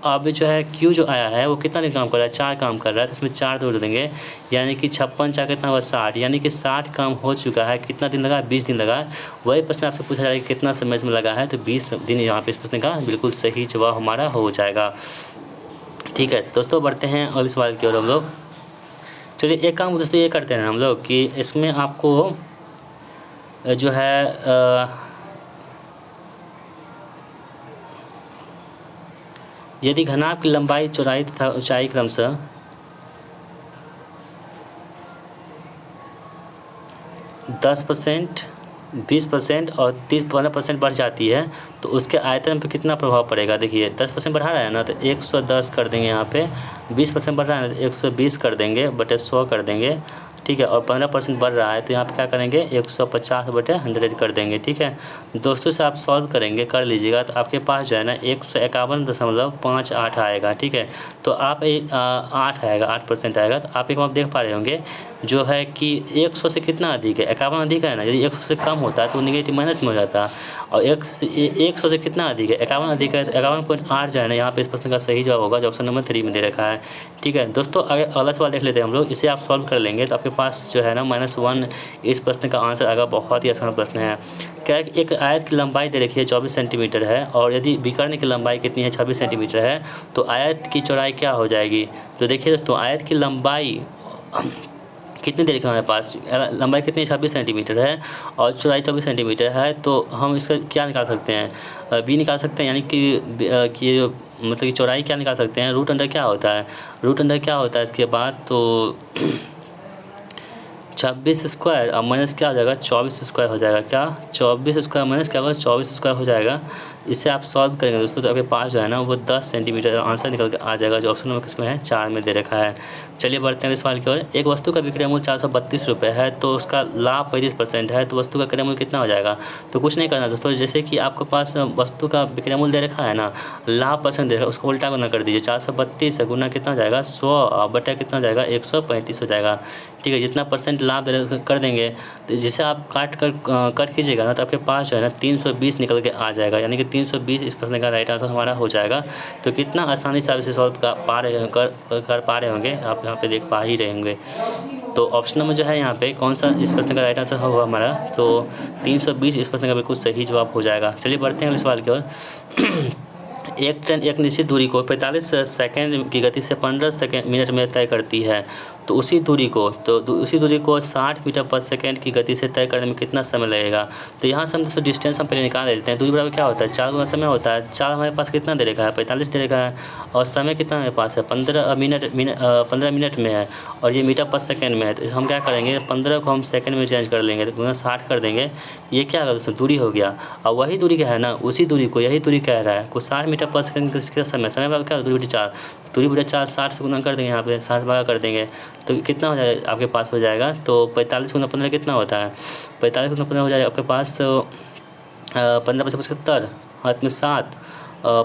अब जो है क्यू जो आया है वो कितना दिन काम कर रहा है? 4 काम कर रहा है। तो इसमें 4 जोड़ देंगे, यानी कि 56 4 कितना हुआ? 60, यानी कि 60 काम हो चुका है। कितना दिन लगा? 20 दिन लगा। वही प्रश्न आपसे पूछा जाएगा कितना समय इसमें लगा है, तो 20 दिन यहाँ पे इस प्रश्न का बिल्कुल सही जवाब हमारा हो जाएगा, ठीक है। दोस्तों बढ़ते हैं अगले सवाल की ओर हम लोग। चलिए एक काम दोस्तों ये करते हैं हम लोग कि इसमें आपको जो है यदि घनाभ की लंबाई, चौड़ाई तथा ऊंचाई क्रमशः 10%, 20% और 15% बढ़ जाती है तो उसके आयतन पर कितना प्रभाव पड़ेगा? देखिए 10% बढ़ा रहा है ना, तो 110 कर देंगे यहाँ पे। 20% बढ़ रहा है तो 120 कर देंगे बटे 100 कर देंगे, ठीक है। और 15% बढ़ रहा है तो यहाँ पे क्या करेंगे? 150 बटे 100 कर देंगे, ठीक है। दोस्तों से आप सॉल्व करेंगे, कर लीजिएगा, तो आपके पास जो है ना 151.58 आएगा, ठीक है। तो आप 8 आएगा, 8% आएगा। तो आप एक बार देख पा रहे होंगे जो है कि 100 से कितना अधिक है? 51 अधिक है ना। यदि 100 से कम होता है तो नेगेटिव माइनस में हो जाता। और 100 से कितना अधिक है? 51 अधिक है। तो 51.8 जो है ना यहाँ पे इस प्रश्न का सही जवाब होगा, जो ऑप्शन नंबर 3 में दे रखा है, ठीक है। दोस्तों अगला सवाल देख लेते हैं हम लोग। इसे आप सॉल्व कर लेंगे तो आपके पास जो है ना -1 इस प्रश्न का आंसर आएगा। बहुत ही आसान प्रश्न है। क्या है कि एक आयत की लंबाई दे रखी है 24 सेंटीमीटर है और यदि विकर्ण की लंबाई कितनी है? 26 सेंटीमीटर है। तो आयत की चौड़ाई क्या हो जाएगी? तो देखिए दोस्तों आयत की लंबाई कितनी देर का हमारे पास लंबाई कितनी 26 सेंटीमीटर है और चौड़ाई 24 सेंटीमीटर है, तो हम इसका क्या निकाल सकते हैं, बी निकाल सकते हैं, यानी कि ये मतलब कि चौड़ाई क्या निकाल सकते हैं, रूट अंडर क्या होता है, रूट अंडर क्या होता है इसके बाद तो 26 स्क्वायर और माइनस क्या हो जाएगा 24 स्क्वायर हो जाएगा, क्या 24 स्क्वायर माइनस क्या होगा 24 स्क्वायर हो जाएगा। इसे आप सॉल्व करेंगे दोस्तों तो आपके पास जो है ना वो 10 सेंटीमीटर आंसर निकल के आ जाएगा, जो ऑप्शन नंबर किसमें है 4 में दे रखा है। चलिए बढ़ते हैं इस सवाल की ओर। एक वस्तु का विक्रय मूल्य 432 रुपये है तो उसका लाभ 35% है, तो वस्तु का क्रय मूल्य कितना हो जाएगा। तो कुछ नहीं करना दोस्तों, जैसे कि आपके पास वस्तु का विक्रय मूल्य दे रखा है ना, लाभ परसेंट दे रखा है, उसको उल्टा गुना कर दीजिए। 432 गुना कितना हो जाएगा 100 बटा कितना हो जाएगा 135 हो जाएगा। ठीक है, जितना परसेंट लाभ कर देंगे तो जिसे आप कट कीजिएगा ना तो आपके पास जो है ना 320 निकल के आ जाएगा, यानी कि 320 इस प्रश्न का राइट आंसर हमारा हो जाएगा। तो कितना आसानी से आप इसे सॉल्व कर पा रहे होंगे, आप यहाँ पे देख पा ही रहे होंगे। तो ऑप्शन नंबर जो है यहाँ पे कौन सा इस प्रश्न का राइट आंसर होगा हमारा, तो 320 इस प्रश्न का बिल्कुल सही जवाब हो जाएगा। चलिए बढ़ते हैं अगले सवाल की ओर। एक ट्रेन एक निश्चित दूरी को 45 सेकंड की गति से 15 मिनट में तय करती है, तो उसी दूरी को 60 मीटर पर सेकंड की गति से तय करने में कितना समय लगेगा। तो यहाँ से हम दोस्तों डिस्टेंस हम पहले निकाल लेते हैं। दूरी बराबर क्या होता है 4 गुना समय होता है। 4 हमारे पास कितना दे रखा है 45 दे रखा है, और समय कितना हमारे पास है 15 मिनट में है, और ये मीटर पर सेकंड में है। तो हम क्या करेंगे 15 को हम सेकंड में चेंज कर लेंगे, तो गुना 60 कर देंगे। ये क्या होगा दोस्तों दूरी हो गया, और वही दूरी क्या है ना उसी दूरी को यही दूरी कह रहा है को 60 मीटर पर सेकंड का समय बराबर क्या दूरी बटे 4, दूरी बटे 4 60 से गुना कर देंगे, यहाँ पे 60 भागा कर देंगे तो कितना हो जाएगा आपके पास हो जाएगा। तो 45 गुना 15 कितना होता है 45 गुना 15 हो जाएगा आपके पास 15 × 75 हाथ में 7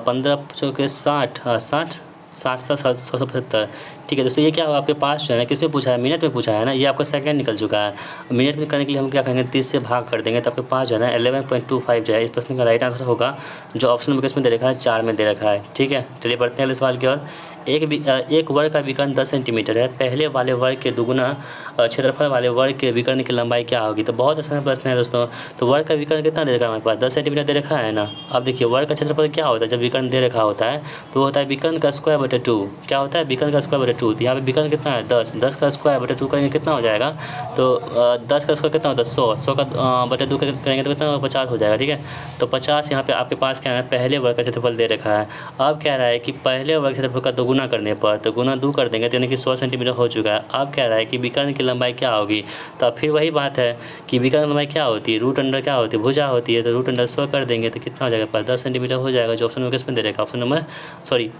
15 × 60 60 175। ठीक है दोस्तों, ये क्या हुआ आपके पास जो है ना किस में पूछा है मिनट में पूछा है ना, ये आपका सेकंड निकल चुका है। मिनट में करने के लिए हम क्या करेंगे 30 से भाग कर देंगे, तो आपके पास जो है ना 11.25 जो है इस प्रश्न का राइट आंसर होगा, जो ऑप्शन नंबर किसमें दे रखा है 4 में दे रखा है। ठीक है, चलिए बढ़ते हैं अगले सवाल की ओर। एक वर्ग का विकर्ण 10 सेंटीमीटर है, पहले वाले वर्ग के दुगुना क्षेत्रफल वाले वर्ग के विकर्ण की लंबाई क्या होगी। तो बहुत आसान प्रश्न है दोस्तों। तो वर्ग का विकर्ण कितना दे रखा है हमारे पास 10 सेंटीमीटर दे रखा है ना। अब देखिए वर्ग का क्षेत्रफल क्या होता है जब विकर्ण दे रखा होता है, तो होता है विकर्ण का स्क्वायर बटे 2। क्या होता है विकर्ण का स्क्वायर बटे 2। तो यहाँ पे विकर्ण कितना है 10 का स्क्वायर बटे 2 करेंगे कितना हो जाएगा, तो 10 का स्क्वायर कितना होता है 100 का बटे 2 करेंगे तो कितना 50 हो जाएगा। ठीक है, तो 50 यहाँ पे आपके पास क्या है पहले वर्ग का क्षेत्रफल दे रखा है। अब कह रहा है कि पहले वर्ग क्षेत्रफल का दोगुना करने पर, तो गुना 2 कर देंगे तो यानी कि 100 सेंटीमीटर हो चुका है। अब कह रहा है कि विकर्ण की लंबाई क्या होगी, तो अब फिर वही बात है कि विकर्ण लंबाई क्या होती है रूट अंडर क्या होती है भुजा होती है, तो रूट अंडर 100 कर देंगे तो कितना हो जाएगा 10 सेंटीमीटर हो जाएगा, जो ऑप्शन नंबर किसमें दे रखा ऑप्शन नंबर सॉरी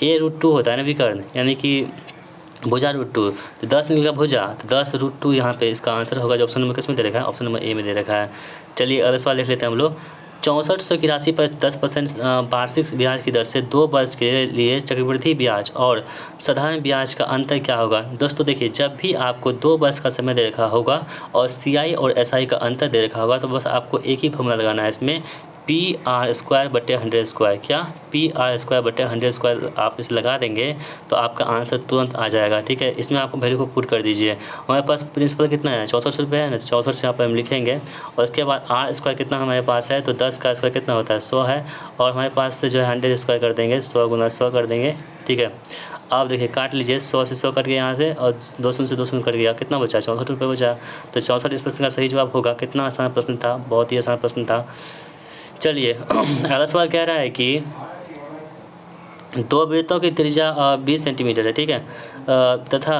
A√2 होता है ना विकर्ण, यानी कि भुजा √2, तो 10 निकला भुजा, तो 10√2 यहाँ पे इसका आंसर होगा, जो ऑप्शन नंबर किसमें दे रखा है ऑप्शन नंबर ए में दे रखा है। चलिए अगला सवाल देख लेते हैं हम लोग। 6400 की राशि पर 10% वार्षिक ब्याज की दर से 2 वर्ष के लिए चक्रवृद्धि ब्याज और साधारण ब्याज का अंतर क्या होगा। दोस्तों देखिए जब भी आपको 2 वर्ष का समय दे रखा होगा और CI और SI का अंतर दे रखा होगा, तो बस आपको एक ही फॉर्मूला लगाना है इसमें PR² बटे 100²। क्या PR² बटे 100² आप इसे लगा देंगे तो आपका आंसर तुरंत आ जाएगा। ठीक है, इसमें आपको वैल्यू को पुट कर दीजिए। हमारे पास प्रिंसिपल कितना है 6400 रुपये है ना, 6400 यहाँ पर हम लिखेंगे, और उसके बाद R² कितना हमारे पास है, तो 10 का स्क्वायर कितना होता है 100 है, और हमारे पास से जो है 100² कर देंगे 100 गुना 100 कर देंगे। ठीक है, आप देखिए काट लीजिए 100 से 100 कट गया यहाँ से, और 200 से 200 कट गया, कितना बचा 64 रुपये बचा। तो 64 इस प्रश्न का सही जवाब होगा। कितना आसान प्रश्न था, बहुत ही आसान प्रश्न था। चलिए अगला सवाल कह रहा है कि 2 वृत्तों की त्रिज्या 20 सेंटीमीटर है। ठीक है, तथा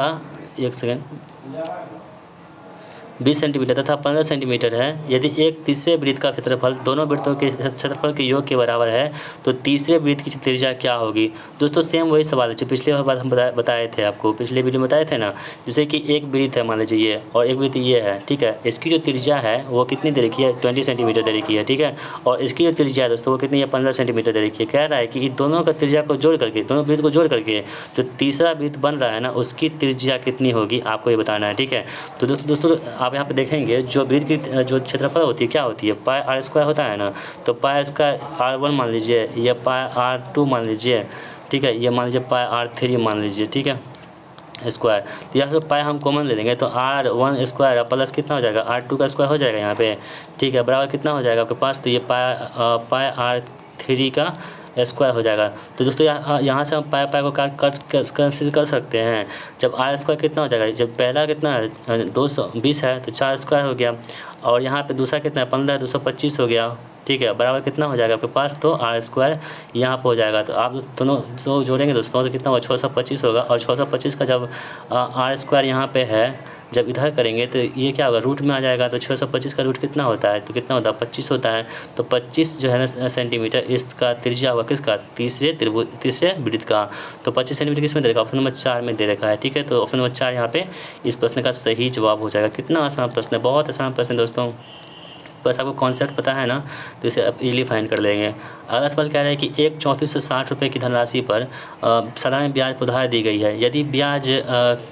20 सेंटीमीटर तथा 15 सेंटीमीटर है। यदि एक तीसरे वृत्त का क्षेत्रफल दोनों वृत्तों के क्षेत्रफल के योग के बराबर है, तो तीसरे वृत्त की त्रिज्या क्या होगी। दोस्तों सेम वही सवाल है जो पिछले बार हम बताए थे आपको, पिछले वीडियो में बताए थे ना। जैसे कि एक वृत्त है मान लीजिए ये, और एक वृत्त ये है। ठीक है, इसकी जो त्रिज्या है वो कितनी दे रखी है 20 सेंटीमीटर दे रखी है। ठीक है, और इसकी जो त्रिज्या है दोस्तों वो कितनी है 15 सेंटीमीटर दे रखी है। कह रहा है कि इन दोनों का त्रिज्या को जोड़ करके, दोनों वृत्त को जोड़ करके जो तीसरा वृत्त बन रहा है ना उसकी त्रिज्या कितनी होगी आपको ये बताना है। ठीक है, तो दोस्तों आप यहाँ पे देखेंगे जो वृत्त की जो क्षेत्रफल होती है क्या होती है πr² होता है ना, तो π² R1 मान लीजिए, या πr2 मान लीजिए। ठीक है, ये मान लीजिए πr3 मान लीजिए। ठीक है स्क्वायर, तो यहाँ से पाई हम कॉमन ले लेंगे, तो R1² प्लस कितना हो जाएगा R2 का स्क्वायर हो जाएगा यहाँ पे। ठीक है, बराबर कितना हो जाएगा आपके पास, तो ये पाई R3 का स्क्वायर हो जाएगा। तो दोस्तों यहाँ से हम पाई पाई को कंसीडर कर सकते हैं। जब आर स्क्वायर कितना हो जाएगा, जब पहला कितना है 220 है तो 4 स्क्वायर हो गया, और यहाँ पे दूसरा कितना है 15 225 हो गया, ठीक है, बराबर कितना हो जाएगा आपके पास, तो आर स्क्वायर यहाँ पर हो जाएगा। तो आप दोनों तो जोड़ेंगे दोस्तों तो कितना होगा 625 होगा, और 625 का जब आर स्क्वायर यहाँ पे है जब इधर करेंगे तो ये क्या होगा रूट में आ जाएगा। तो 625 का रूट कितना होता है, तो कितना होता है 25 होता है। तो 25 जो है ना सेंटीमीटर इसका त्रिज्या होगा किसका, तीसरे वृत्त का। तो 25 सेंटीमीटर किस में दे रखा, ऑप्शन नंबर 4 में दे रखा है, ठीक है। तो ऑप्शन नंबर 4 यहाँ पे इस प्रश्न का सही जवाब हो जाएगा। कितना आसान प्रश्न है, बहुत आसान प्रश्न है दोस्तों, बस आपको कॉन्सेप्ट पता है ना तो इसे आप इजीली फाइंड कर लेंगे। अगला सवाल कह रहा है कि एक 3460 रुपये की धनराशि पर साधारण ब्याज उधार दी गई है। यदि ब्याज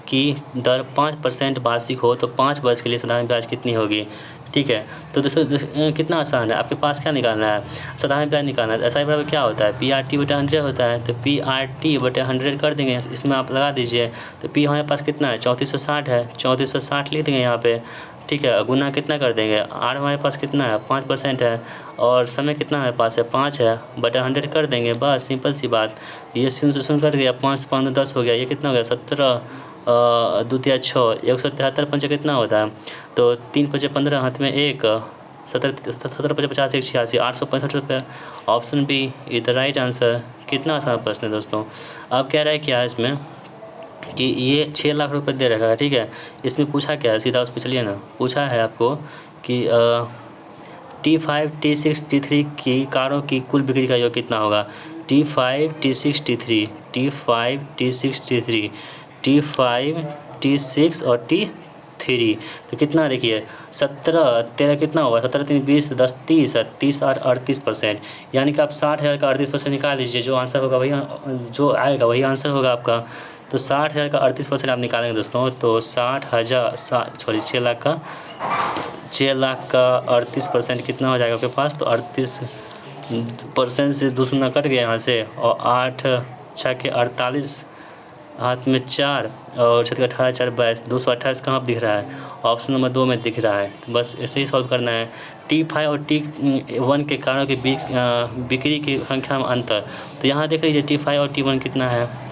की दर 5% वार्षिक हो तो 5 वर्ष के लिए साधारण ब्याज कितनी होगी, ठीक है। तो दोस्तों कितना आसान है, आपके पास क्या निकालना है, साधारण ब्याज निकालना है। ऐसा ही बराबर क्या होता है PRT/100 होता है, तो PRT/100 कर देंगे, इसमें आप लगा दीजिए। तो P हमारे पास कितना है 3460 है, 3460 लिख देंगे यहाँ पे, ठीक है। गुना कितना कर देंगे, आर हमारे पास कितना है 5% है, और समय कितना हमारे पास है 5 है, बटा 100 कर देंगे, बस सिंपल सी बात। ये शून्य कट गया, 5 5 10 हो गया, ये कितना हो गया 17 2 3 6 173 पंचे कितना होता है, तो 3 5 15 हाथ में 1 17 17 5 50 1 86 865 रुपये। Option B is the right answer. कितना आसान प्रश्न है दोस्तों। अब कह रहा है क्या इसमें कि ये 6 लाख रुपए दे रखा है, ठीक है। इसमें पूछा क्या है, सीधा उस पर चलिए ना। पूछा है आपको कि T5 T6 T3 की कारों की कुल बिक्री का योग कितना होगा। T5 T6 T3 T5 T6 T3 T5 T6 और T3, तो कितना देखिए 17 13 कितना होगा 17 3 20 10 30 30 8 38%, यानी कि आप 60,000 का 38% निकाल दीजिए, जो आंसर होगा वही जो आएगा वही आंसर होगा आपका। तो 60,000 का 38% आप निकालेंगे दोस्तों, तो 6 लाख का 38% कितना हो जाएगा आपके पास, तो 38% से 2 शून्य कट गया यहाँ से, और 8 6 48 हाथ में 4 और 6 18 4 22 228 कहाँ पर दिख रहा है, ऑप्शन नंबर 2 में दिख रहा है। तो बस ऐसे ही सॉल्व करना है। T5 और T1 के कारों के बीच बिक्री की संख्या में अंतर, तो यहाँ देख लीजिए T5 और T1 कितना है,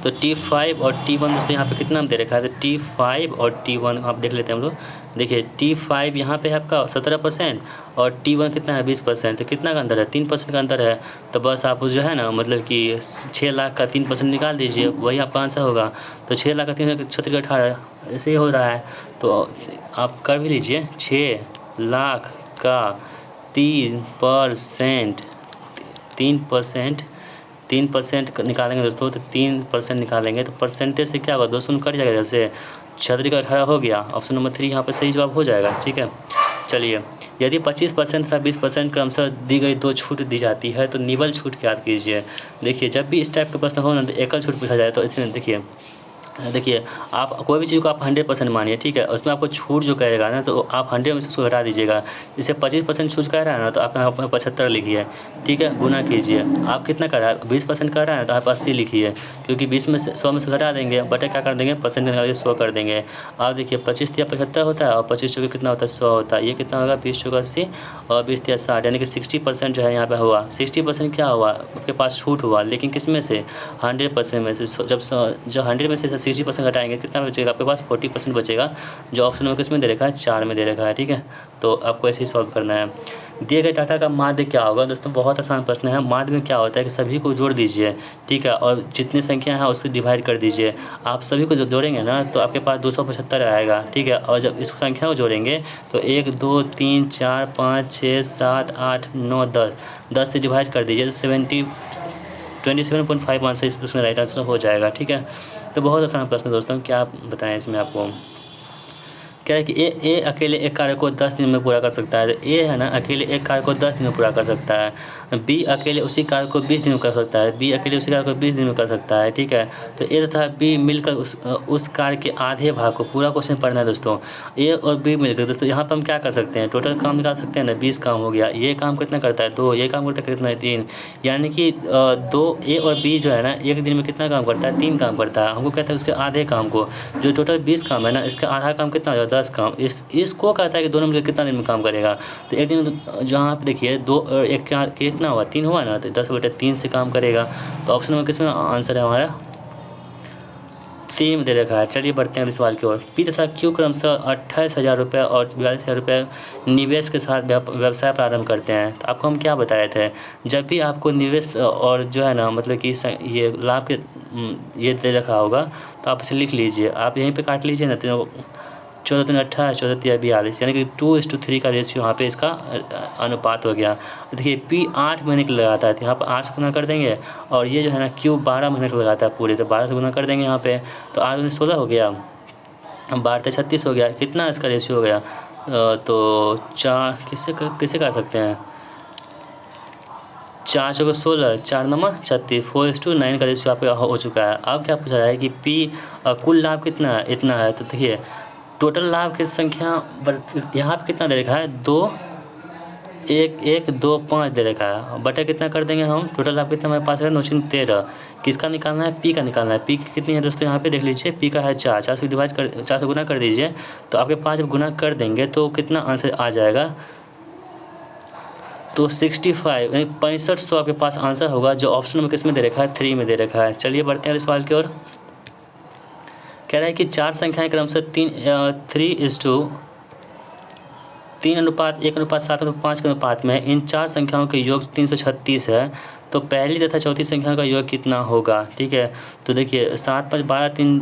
तो T5 और T1 दोस्तों यहाँ पे कितना दे रखा है, तो T5 और T1 आप देख लेते हैं हम लोग। देखिए T5 यहाँ पे है आपका 17% और T1 कितना है 20%, तो कितना का अंतर है 3% का अंतर है। तो बस आप जो है ना मतलब कि 6 लाख का 3% निकाल दीजिए, वही आपका आंसर होगा। तो 6 लाख का 3 36 18 ऐसे ही हो रहा है, तो आप कर भी लीजिए। 6 लाख का 3% निकालेंगे दोस्तों, तो 3% निकालेंगे तो परसेंटेज से क्या होगा 2 शून्य कट जाएगा, जैसे 36 का 18 हो गया। ऑप्शन नंबर 3 यहाँ पे सही जवाब हो जाएगा, ठीक है। चलिए, यदि 25% तथा 20% क्रमशः दी गई 2 छूट दी जाती है तो निबल छूट याद कीजिए। देखिए जब भी इस टाइप का प्रश्न हो ना तो एकल छूट पूछा जाए, तो इसमें देखिए आप कोई भी चीज़ को आप 100% मानिए, ठीक है। उसमें आपको छूट जो कहेगा ना तो आप 100 में से उसको घटा दीजिएगा। जैसे 25% छूट कह रहा है ना तो आप यहाँ पर 75 लिखिए, ठीक है, गुना कीजिए। आप कितना कर रहा है 20% कर रहा है तो आप 80 लिखिए, क्योंकि 20 में से 100 में से घटा देंगे, बटे क्या कर देंगे परसेंट निकाल के 100 कर देंगे। आप देखिए 25 या 75 होता है और 25 चौके कितना होता है 100 होता है। ये कितना होगा 20 चौके 80 और 20 या 60, यानी कि 60% जो है यहाँ पे हुआ। 60% क्या हुआ आपके पास छूट हुआ, लेकिन किस में से 100% में से। जब 100 में से 60% घटाएंगे कितना बचेगा आपके पास 40% बचेगा, जो ऑप्शन में किसमें दे रखा है 4 में दे रखा है, ठीक है। तो आपको ऐसे ही सॉल्व करना है। दिए गए डाटा का माध्य क्या होगा दोस्तों, बहुत आसान प्रश्न है। माध्य में क्या होता है कि सभी को जोड़ दीजिए, ठीक है, और जितनी संख्या है उससे डिवाइड कर दीजिए। आप सभी को जो जोड़ेंगे ना तो आपके पास 275 आएगा, ठीक है। और जब इस संख्या को जोड़ेंगे तो 1 2 3 4 5 6 7 8 9 10 से डिवाइड कर दीजिए, तो 27.5 आंसर इस प्रश्न राइट आंसर हो जाएगा, ठीक है। तो बहुत आसान प्रश्न दोस्तों, क्या आप बताएं इसमें आपको। क्या है कि ए अकेले एक कार्य को 10 दिन में पूरा कर सकता है। ए है ना अकेले एक कार्य को 10 दिन में पूरा कर सकता है। बी अकेले उसी कार्य को 20 दिन में कर सकता है। बी अकेले उसी कार्य को 20 दिन में कर सकता है, ठीक है। तो ए तथा बी मिलकर उस कार्य के आधे भाग को, पूरा क्वेश्चन पढ़ना है दोस्तों। ए और बी मिलकर दोस्तों यहाँ पर हम क्या कर सकते हैं, टोटल काम निकाल सकते हैं ना। 20 काम हो गया। ये काम कितना करता है 2, ये काम करता है कितना है 3, यानी कि 2 ए और बी जो है ना एक दिन में कितना काम करता है 3 काम करता है। हमको कहता है उसके आधे काम को, जो टोटल 20 काम है ना इसका आधा काम कितना हो जाएगा 10 काम, इसको कहता है कि दोनों मिलकर कितना दिन में काम करेगा। तो एक दिन में जहाँ पे देखिए दो एक कितना हुआ, 3 हुआ ना, तो 10/3 से काम करेगा। तो ऑप्शन नंबर किसमें आंसर है हमारा, सी में दे रखा है। चलिए बढ़ते हैं अगले सवाल की ओर। पी तथा क्यू क्रमशः 28,000 रुपये और 42,000 रुपये निवेश के साथ व्यवसाय प्रारंभ करते हैं। तो आपको हम क्या बताए थे, जब भी आपको निवेश और जो है ना मतलब कि ये लाभ के ये दे रखा होगा तो आप इसे लिख लीजिए, आप यहीं पे काट लीजिए ना, तो 14×3 = 28, 14×3 = 42, यानी कि 2:3 का रेशियो यहाँ पे इसका अनुपात हो गया। देखिए पी 8 महीने का लगाता है, तो यहाँ पर 8 से गुना कर देंगे, और ये जो है ना क्यू 12 महीने का लगाता है पूरे, तो 12 से गुना कर देंगे यहाँ पे, तो 8 दूनी 16 हो गया, 12 × 36 हो गया। कितना इसका रेशियो हो गया, तो 4 किससे कर सकते हैं, 4 × 16, 4 × 36, 4:9 का रेशियो आपका हो चुका है। अब क्या पूछा रहा है कि पी कुल लाभ कितना है, इतना है। तो देखिए टोटल लाभ की संख्या यहाँ पे कितना दे रखा है, 2 1 1 2 5 दे रखा है, बटा कितना कर देंगे हम, टोटल लाभ कितना हमारे पास है, 9×13। किसका निकालना है, पी का निकालना है। पी कितनी है दोस्तों, यहाँ पे देख लीजिए, पी का है 4, 4 से डिवाइड कर 4 से गुना कर दीजिए, तो आपके पास जब गुना कर देंगे तो कितना आंसर आ जाएगा, तो 65 यानी 6500 आपके पास आंसर होगा, जो ऑप्शन नंबर किस में दे रखा है, 3 में दे रखा है। चलिए बढ़ते हैं इस सवाल की ओर। कह रहा है कि 4 संख्याएं क्रमशः 3:1:7:5 के अनुपात में इन 4 संख्याओं के योग 336 है, तो पहली तथा चौथी संख्या का योग कितना होगा। ठीक है, तो देखिए 7 5 12 3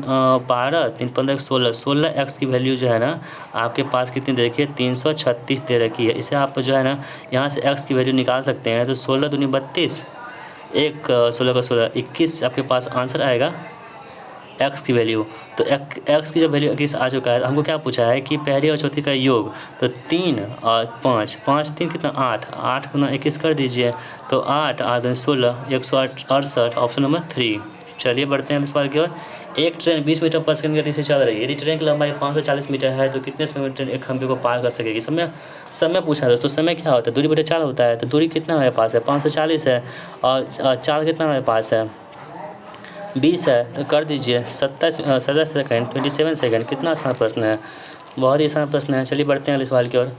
12 3 15 16, 16 एक्स की वैल्यू जो है ना आपके पास कितनी दे रखी है, 336 दे रखी है। इसे आप जो है ना यहाँ से एक्स की वैल्यू निकाल सकते हैं, तो 16 दूनी 32, 16 का 16 21 आपके पास आंसर आएगा एक्स की वैल्यू। तो एक्स की जब वैल्यू 21 आ चुका है, तो हमको क्या पूछा है कि पहली और चौथी का योग, तो 3 और 5, 5 3 कितना 8, 8 गुना 21 कर दीजिए, तो 8 8 दूनी 16, 168, ऑप्शन नंबर 3। चलिए बढ़ते हैं इस सवाल की ओर। एक ट्रेन 20 मीटर पर सेकंड गति से चल रही है, यदि ट्रेन की लंबाई 540 मीटर है तो कितने समय में ट्रेन एक खंभे को पार कर सकेगी। समय पूछा है दोस्तों। समय क्या होता है, दूरी बटे 4 होता है, तो दूरी कितना हमारे पास है, 540 है, और 4 कितना हमारे पास है, 20 है, तो कर दीजिए 27 सेकंड, 27 सेकंड। कितना आसान प्रश्न है, बहुत ही आसान प्रश्न है। चलिए बढ़ते हैं अगले सवाल की ओर।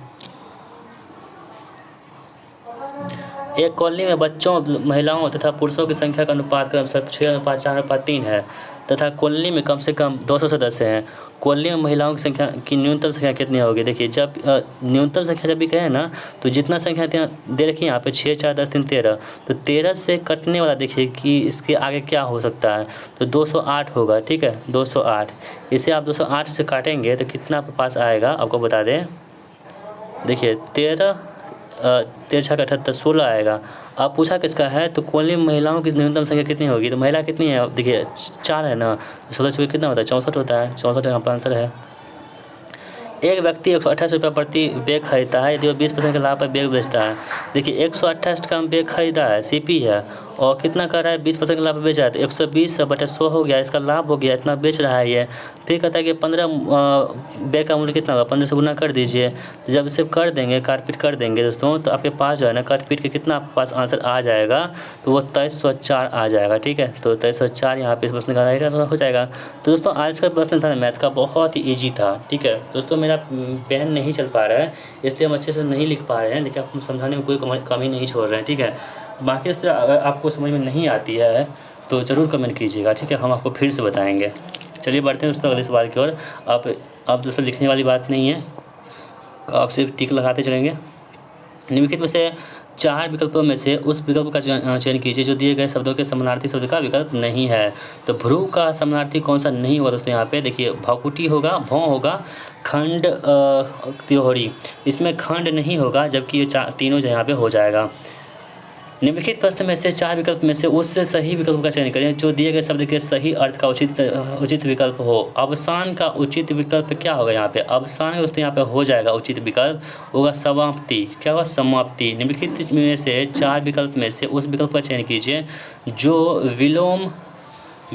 एक कॉलोनी में बच्चों, महिलाओं तथा पुरुषों की संख्या का अनुपात क्रमशः 6:4:3 है तथा कॉलोनी में कम से कम 200 सदस्य हैं। कॉलोनी में महिलाओं की संख्या की न्यूनतम संख्या कितनी होगी। देखिए जब न्यूनतम संख्या जब भी कहें ना, तो जितना संख्या दे रखी है यहाँ पे 6 4 10 3 13, तो 13 से कटने वाला देखिए कि इसके आगे क्या हो सकता है, तो 208 होगा। ठीक है, 208, इसे आप 208 से काटेंगे तो कितना आपके पास आएगा, आपको बता दें। देखिए 13 6 का 78, 16 आएगा। अब पूछा किसका है, तो कॉलोनी में महिलाओं की न्यूनतम संख्या कितनी होगी, तो महिला कितनी है, देखिए 4 है ना, 16 चौबीस कितना होता है, 64 होता है, 64 यहाँ पर आंसर है। एक व्यक्ति 128 रुपये प्रति बैग खरीदता है, यदि वो 20% के लाभ पर बैग बेचता है। देखिए 128 का बैग खरीदा है, सीपी है, और कितना कर रहा है, 20% के लाभ पर बेच रहा है, तो 120/100 हो गया, इसका लाभ हो गया, इतना बेच रहा है ये। फिर कहता है कि 15 बैग का मूल्य कितना होगा, 15 से गुना कर दीजिए। जब इसे कर देंगे, काटपीट कर देंगे दोस्तों, तो आपके पास जो है ना काटपीट के कितना आपके पास आंसर आ जाएगा, तो वो 2304 आ जाएगा। ठीक है, तो 2304 यहाँ पे इस प्रश्न का राइट आंसर हो जाएगा। तो दोस्तों आज का प्रश्न था मैथ का, बहुत ही ईजी था। ठीक है दोस्तों, मेरा पेन नहीं चल पा रहा है, इसलिए हम अच्छे से नहीं लिख पा रहे हैं, लेकिन आपको समझाने में कोई कमी नहीं छोड़ रहे हैं। ठीक है, बाकी इस तरह अगर आपको समझ में नहीं आती है तो ज़रूर कमेंट कीजिएगा। ठीक है, हम आपको फिर से बताएंगे। चलिए बढ़ते हैं दोस्तों अगले सवाल की ओर। आप दोस्तों लिखने वाली बात नहीं है, आप सिर्फ टिक लगाते चलेंगे। निम्नलिखित में से 4 विकल्पों में से उस विकल्प का चयन कीजिए जो दिए गए शब्दों के समानार्थी शब्द का विकल्प नहीं है। तो भ्रू का समानार्थी कौन सा नहीं होगा दोस्तों, यहाँ पे देखिए भौकुटी होगा, भौं होगा, खंड त्योहरी, इसमें खंड नहीं होगा, जबकि ये तीनों यहाँ पे हो जाएगा। निम्नलिखित प्रश्न में से 4 विकल्प में से उस सही विकल्प का चयन करें जो दिए गए शब्द के सही अर्थ का उचित विकल्प हो। अवसान का उचित विकल्प क्या होगा, यहाँ पे अवसान दोस्तों यहाँ पे हो जाएगा, उचित विकल्प होगा समाप्ति। क्या होगा, समाप्ति। निम्नलिखित में से 4 विकल्प में से उस विकल्प का चयन कीजिए जो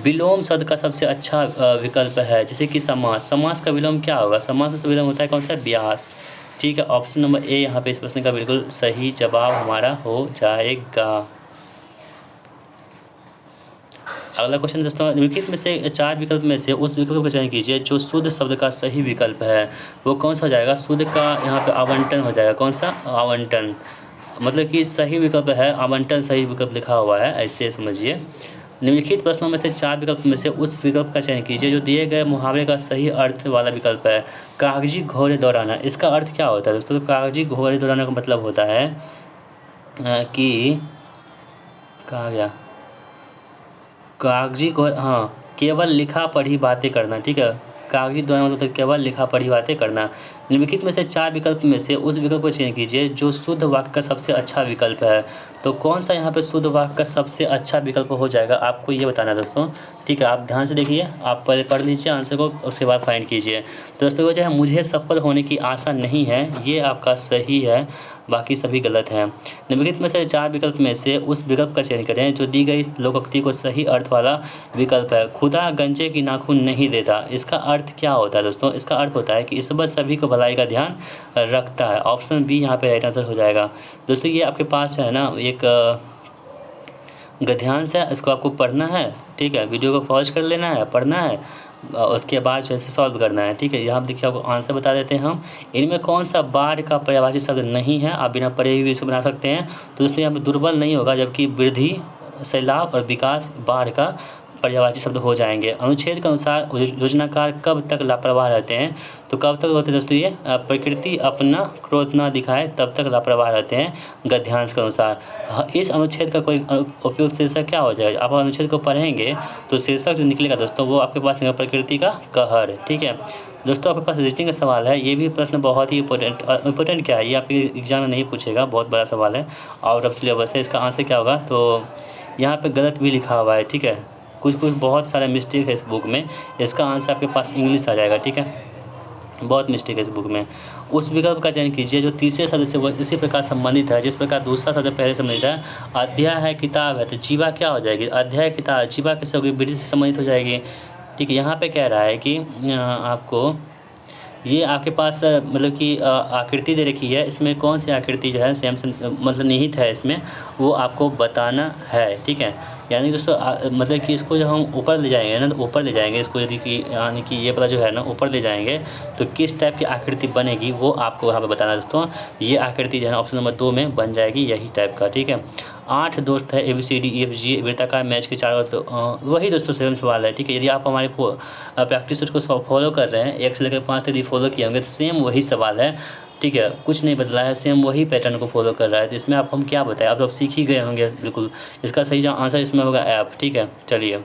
विलोम शब्द का सबसे अच्छा विकल्प है, जैसे कि समास। समास का विलोम क्या होगा, समास का विलोम होता है कौन सा, व्यास। ठीक है, ऑप्शन नंबर ए यहाँ पे इस प्रश्न का बिल्कुल सही जवाब हमारा हो जाएगा। अगला क्वेश्चन दोस्तों, निम्नलिखित में से 4 विकल्प में से उस विकल्प का चयन कीजिए जो शुद्ध शब्द का सही विकल्प है। वो कौन सा हो जाएगा? शुद्ध का यहाँ पे आवंटन हो जाएगा। कौन सा? आवंटन, मतलब कि सही विकल्प है, आवंटन सही विकल्प लिखा हुआ है, ऐसे समझिए। निम्नलिखित प्रश्नों में से 4 विकल्प में से उस विकल्प का चयन कीजिए जो दिए गए मुहावरे का सही अर्थ वाला विकल्प है। कागजी घोड़े दौड़ाना, इसका अर्थ क्या होता है दोस्तों? तो कागजी घोड़े दौड़ाने का मतलब होता है कि कहा गया, कागजी घोड़े, हाँ, केवल लिखा पढ़ी बातें करना। ठीक है, कागजी दौड़ाना मतलब केवल लिखा पढ़ी बातें करना। निम्नलिखित में से 4 विकल्प में से उस विकल्प को चयन कीजिए जो शुद्ध वाक्य का सबसे अच्छा विकल्प है। तो कौन सा यहाँ पे शुद्ध वाक्य का सबसे अच्छा विकल्प हो जाएगा, आपको ये बताना है दोस्तों। ठीक है, आप ध्यान से देखिए, आप पहले पढ़ लीजिए आंसर को, उसके बाद फाइंड कीजिए। तो दोस्तों वो जो है, मुझे सफल होने की आशा नहीं है, ये आपका सही है, बाकी सभी गलत हैं। निम्नलिखित में से 4 विकल्प में से उस विकल्प का चयन करें जो दी गई लोकोक्ति को सही अर्थ वाला विकल्प है। खुदा गंजे की नाखून नहीं देता, इसका अर्थ क्या होता है दोस्तों? इसका अर्थ होता है कि ईश्वर सभी को भलाई का ध्यान रखता है। ऑप्शन बी यहाँ पे राइट आंसर हो जाएगा। दोस्तों ये आपके पास है ना एक गद्यांश है, इसको आपको पढ़ना है। ठीक है, वीडियो को पॉज कर लेना है, पढ़ना है, उसके बाद जो है सॉल्व करना है। ठीक है, यहाँ देखिए आपको आंसर बता देते हैं हम। इनमें कौन सा बाढ़ का पर्यायवाची शब्द नहीं है? आप बिना पढ़े हुए इसको बना सकते हैं। तो दोस्तों यहाँ पे दुर्बल नहीं होगा, जबकि वृद्धि, सैलाब और विकास बाढ़ का पर्यायवाची शब्द हो जाएंगे। अनुच्छेद के अनुसार योजनाकार कब तक लापरवाह रहते हैं? तो कब तक होते हैं दोस्तों ये? प्रकृति अपना क्रोध ना दिखाए तब तक लापरवाह रहते हैं, गद्यांश के अनुसार। इस अनुच्छेद का कोई उपयुक्त शीर्षक क्या हो जाएगा? आप अनुच्छेद को पढ़ेंगे तो शीर्षक जो निकलेगा दोस्तों वो आपके पास निकलेगा प्रकृति का कहर। ठीक है दोस्तों, आपके पास रीजनिंग का सवाल है, ये भी प्रश्न बहुत ही इंपॉर्टेंट क्या है, ये आपके एग्जाम में नहीं पूछेगा, बहुत बड़ा सवाल है, आउट ऑफ सिलेबस है। इसका आंसर क्या होगा? तो यहाँ पे गलत भी लिखा हुआ है। ठीक है, कुछ बहुत सारे मिस्टेक है इस बुक में, इसका आंसर आपके पास इंग्लिश आ जाएगा। ठीक है, बहुत मिस्टेक है इस बुक में। उस विकल्प का चयन कीजिए जो तीसरे शब्द से वो इसी प्रकार संबंधित है जिस प्रकार दूसरा शब्द पहले संबंधित है। अध्याय है, किताब है, तो जीवा क्या हो जाएगी? अध्याय किताब, जीवा कैसे होगी? वृद्धि से संबंधित हो जाएगी। ठीक है, यहाँ पे कह रहा है कि आपको ये आपके पास मतलब कि आकृति दे रखी है, इसमें कौन सी आकृति जो है सेम मतलब निहित है इसमें, वो आपको बताना है। ठीक है, यानी दोस्तों मतलब कि इसको जब हम ऊपर ले जाएंगे ना, तो ऊपर ले जाएंगे इसको, यदि कि यानी कि ये पता जो है ना ऊपर ले जाएंगे तो किस टाइप की आकृति बनेगी वो आपको यहाँ पे बताना है दोस्तों। ये आकृति जो है ना ऑप्शन नंबर 2 में बन जाएगी, यही टाइप का। ठीक है, 8 दोस्त है, ABCDEFG वृत्ताकार मैच के 4 वही दोस्तों सेम सवाल है। ठीक है, यदि आप हमारे प्रैक्टिस को फॉलो कर रहे हैं 1 से लेकर 5 तक यदि फॉलो किए होंगे तो सेम वही सवाल है। ठीक है, कुछ नहीं बदला है, सेम वही पैटर्न को फॉलो कर रहा है। तो इसमें आप हम क्या बताएं, आप तो सीख ही गए होंगे बिल्कुल। इसका सही आंसर इसमें होगा ऐप। ठीक है, चलिए,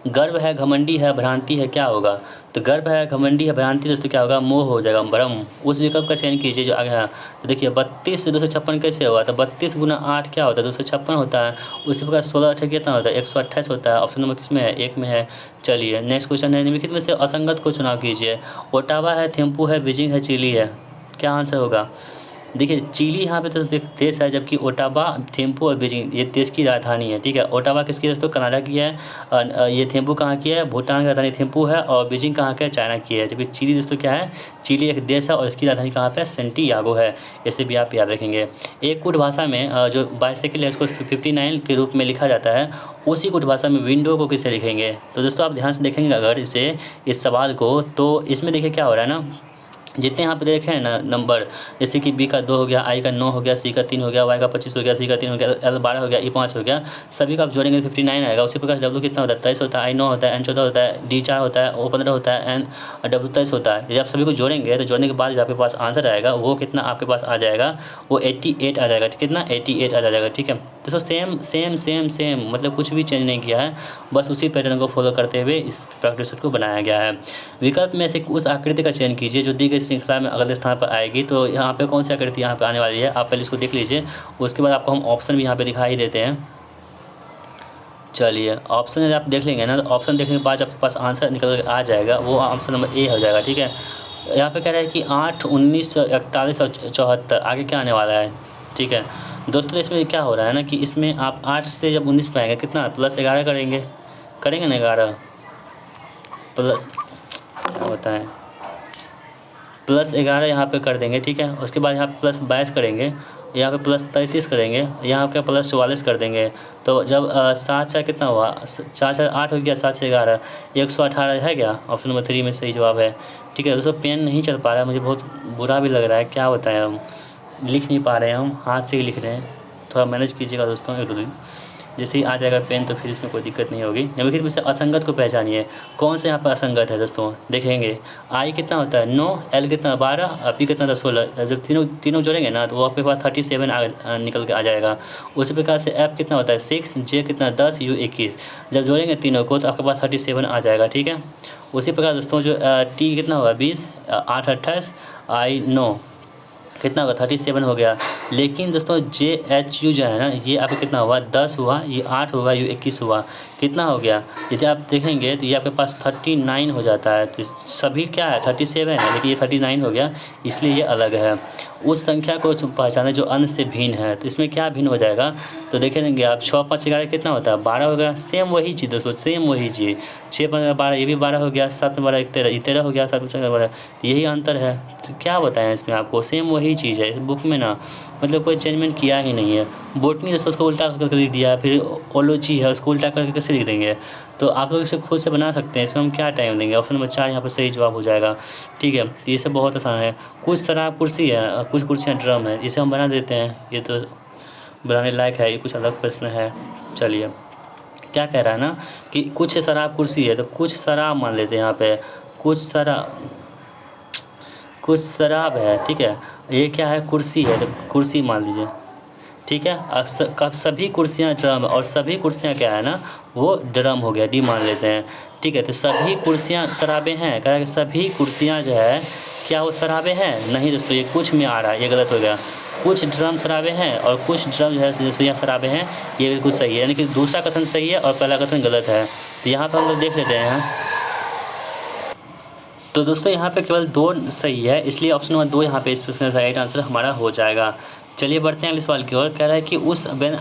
गर्व है, घमंडी है, भ्रांति है, क्या होगा? तो गर्व है, घमंडी है, भ्रांति दोस्तों क्या होगा? मोह हो जाएगा, भ्रम। उस विकल्प का चयन कीजिए जो आगे है। तो देखिए 32 से 256 कैसे हुआ? तो 32 गुना 8 क्या होता है? 256 होता है। उसी प्रकार 16 8 कितना होता है? 128 होता है। ऑप्शन नंबर किस में है? 1 में है। चलिए नेक्स्ट क्वेश्चन है, निम्नलिखित में से असंगत को चुनाव कीजिए। ओटावा है, थिम्पू है, बीजिंग है, चिली है, क्या आंसर होगा? देखिए चिली यहाँ पे तो एक देश है, जबकि ओटावा, थिम्पू और बीजिंग ये देश की राजधानी है। ठीक है, ओटावा किसकी है दोस्तों? कनाडा की है। ये थिम्पू कहाँ की है? भूटान की राजधानी थिम्पू है। और बीजिंग कहाँ का है? चाइना की है। जबकि चिली दोस्तों क्या है? चिली एक देश है और इसकी राजधानी कहाँ पे? सेंटियागो है। इसे भी आप याद रखेंगे। एक कुट भाषा में जो बाइसाइकिल है इसको 59 के रूप में लिखा जाता है, उसी कुट भाषा में विंडो को किसे लिखेंगे? तो दोस्तों आप ध्यान से देखेंगे अगर इस सवाल को, तो इसमें देखिए क्या हो रहा है ना, जितने यहाँ पे देखे हैं ना नंबर, जैसे कि बी का 2 हो गया, आई का 9 हो गया, सी का 3 हो गया, वाई का 25 हो गया, सी का 3 हो गया, एल 12 हो गया, ई 5 हो गया, सभी का आप जोड़ेंगे 59 आएगा। उसी प्रकार डब्ल्यू कितना होता है? 23 होता है, आई 9 होता है, एन 14 होता है, डी 4 होता है, ओ 15 होता है, एन डब्ल्यू 23 होता है। यदि आप सभी को जोड़ेंगे तो जोड़ने के बाद जो आपके पास आंसर आएगा वो कितना आपके पास आ जाएगा? वो 88 आ जाएगा। कितना? 88 आ जाएगा। ठीक है, दोस्तों सेम सेम सेम सेम मतलब कुछ भी चेंज नहीं किया है, बस उसी पैटर्न को फॉलो करते हुए इस प्रैक्टिस को बनाया गया है। विकल्प में से उस आकृति का चयन कीजिए जो दी गई श्रृंखला में अगले स्थान पर आएगी। तो यहाँ पे कौन सी आकृति यहाँ पे आने वाली है, आप पहले इसको देख लीजिए, उसके बाद आपको हम ऑप्शन भी यहाँ पे दिखा ही देते हैं। चलिए ऑप्शन यदि आप देख लेंगे ना, तो ऑप्शन देखने के बाद आपके पास आंसर निकल कर आ जाएगा, वो ऑप्शन नंबर ए हो जाएगा। ठीक है, यहाँ पे कह रहा है कि 8, 19, 41 और 74, आगे क्या आने वाला है? ठीक है दोस्तों, इसमें क्या हो रहा है ना कि इसमें आप 8 से जब 19 पे आएंगे कितना +11 करेंगे ना, 11 प्लस क्या होता है +11 यहाँ पे कर देंगे। ठीक है, उसके बाद यहाँ +22 करेंगे, यहाँ पे प्लस 33 करेंगे, यहाँ पे प्लस 44 कर देंगे। तो जब 7 4 कितना हुआ, 4 4 8 हो गया, 7 6 11, 118 है क्या? ऑप्शन नंबर 3 में सही जवाब है। ठीक है दोस्तों, पेन नहीं चल पा रहा है, मुझे बहुत बुरा भी लग रहा है, क्या बताएं, हम लिख नहीं पा रहे हैं, हम हाथ से ही लिख रहे हैं। थोड़ा मैनेज कीजिएगा दोस्तों, 1 2 दिन जैसे ही आ जाएगा पेन तो फिर इसमें कोई दिक्कत नहीं होगी। या फिर इससे असंगत को पहचानिए, कौन से यहाँ पर असंगत है दोस्तों, देखेंगे। आई कितना होता है 9, एल कितना 12, पी कितना 16। जब तीनों जोड़ेंगे ना तो वो आपके पास 37 निकल के आ जाएगा। उसी प्रकार से एफ कितना होता है 6, जे कितना 10, यू 21। जब जोड़ेंगे तीनों को तो आपके पास 37 आ जाएगा। ठीक है, उसी प्रकार दोस्तों जो टी कितना होगा 20, 8 28, आई 9 कितना होगा 37 हो गया। लेकिन दोस्तों जे एच यू जो है ना, ये आपका कितना हुआ 10 हुआ, ये 8 हुआ, यू 21 हुआ, कितना हो गया। यदि आप देखेंगे तो ये आपके पास 39 हो जाता है। तो सभी क्या है 37 है, लेकिन ये 39 हो गया, इसलिए ये अलग है। उस संख्या को पहचाने जो अन्य से भिन्न है, तो इसमें क्या भिन्न हो जाएगा, तो देखेंगे आप 6 5 11 कितना होता है 12 हो गया। सेम वही चीज़ दोस्तों, सेम वही चीज़, 6 5 12, ये भी 12 हो गया, 7 में 12 13, ये 13 हो गया, 7 में 12, यही अंतर है। तो क्या बताएं इसमें आपको, सेम वही चीज़ है। इस बुक में ना मतलब कोई चेंजमेंट किया ही नहीं है। बोटनी दोस्तों उसको उल्टा करके लिख दिया है, फिर ओलॉजी है उसको उल्टा करके कैसे लिख देंगे। तो आप लोग इसे खुद से बना सकते हैं, इसमें हम क्या टाइम देंगे। ऑप्शन नंबर 4 यहाँ पर सही जवाब हो जाएगा। ठीक है, तो ये सब बहुत आसान है। कुछ शराब कुर्सी है, कुछ कुर्सियाँ ड्रम है, इसे हम बना देते हैं, ये तो बनाने लायक है, ये कुछ अलग प्रश्न है। चलिए, क्या कह रहा है ना कि कुछ शराब कुर्सी है, तो कुछ शराब मान लेते हैं यहाँ पे, कुछ शराब है। ठीक है, ये क्या है कुर्सी है, तो कुर्सी मान लीजिए। ठीक है, अब सभी कुर्सियाँ ड्रम और सभी कुर्सियाँ क्या है ना वो ड्रम हो गया, डी मान लेते हैं। ठीक है, तो सभी कुर्सियाँ शराबें हैं, कह रहा है कि सभी कुर्सियाँ जो है क्या वो शराबें हैं। नहीं दोस्तों, ये कुछ में आ रहा है, ये गलत हो गया। कुछ ड्रम शराबें हैं और कुछ ड्रम जो है यहाँ शराबें हैं, ये बिल्कुल सही है, यानी कि दूसरा कथन सही है और पहला कथन गलत है। तो यहाँ पर हम लोग देख लेते हैं। तो दोस्तों यहाँ पे केवल 2 सही है, इसलिए ऑप्शन नंबर 2 यहाँ पे इस प्रश्न का राइट आंसर हमारा हो जाएगा। चलिए बढ़ते हैं अगले सवाल की ओर। कह रहा है कि उस वेन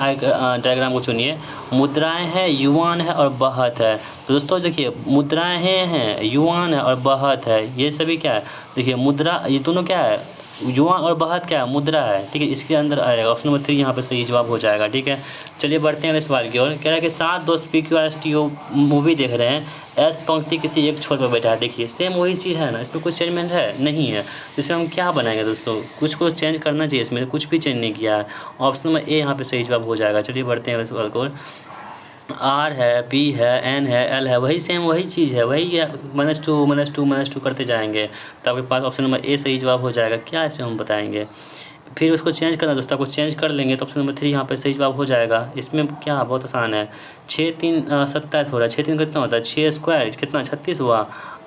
डायग्राम को चुनिए। मुद्राएं हैं, युवान है और बहत है। तो दोस्तों देखिए, मुद्राएं हैं, युवान है और बहत है, ये सभी क्या है। देखिए मुद्रा, ये दोनों क्या है, युवान और बहत क्या है, मुद्रा है। ठीक है, इसके अंदर आएगा ऑप्शन नंबर 3 यहाँ पे सही जवाब हो जाएगा। ठीक है, चलिए बढ़ते हैं अगले सवाल की ओर। कह रहा है कि 7 दोस्त PQRSTU मूवी देख रहे हैं, एस पंक्ति किसी एक छोर पर बैठा है। देखिए सेम वही चीज़ है ना, इसमें कुछ चेंजमेंट है नहीं है, तो इसे हम क्या बनाएंगे दोस्तों, कुछ चेंज करना चाहिए, इसमें कुछ भी चेंज नहीं किया है। ऑप्शन नंबर ए यहाँ पे सही जवाब हो जाएगा। चलिए बढ़ते हैं अगले सवाल को। आर है, पी है, एन है, एल है, वही सेम वही चीज़ है, वही -2 करते जाएंगे, तो आपके पास ऑप्शन नंबर ए सही जवाब हो जाएगा। क्या इसमें हम बताएंगे, फिर उसको चेंज करना दोस्तों, आपको चेंज कर लेंगे तो ऑप्शन नंबर 3 यहाँ पे सही जवाब हो जाएगा। इसमें क्या बहुत आसान है, 6 3 27 हो रहा है, 6 3 कितना होता है, 6 स्क्वायर कितना 36 हुआ,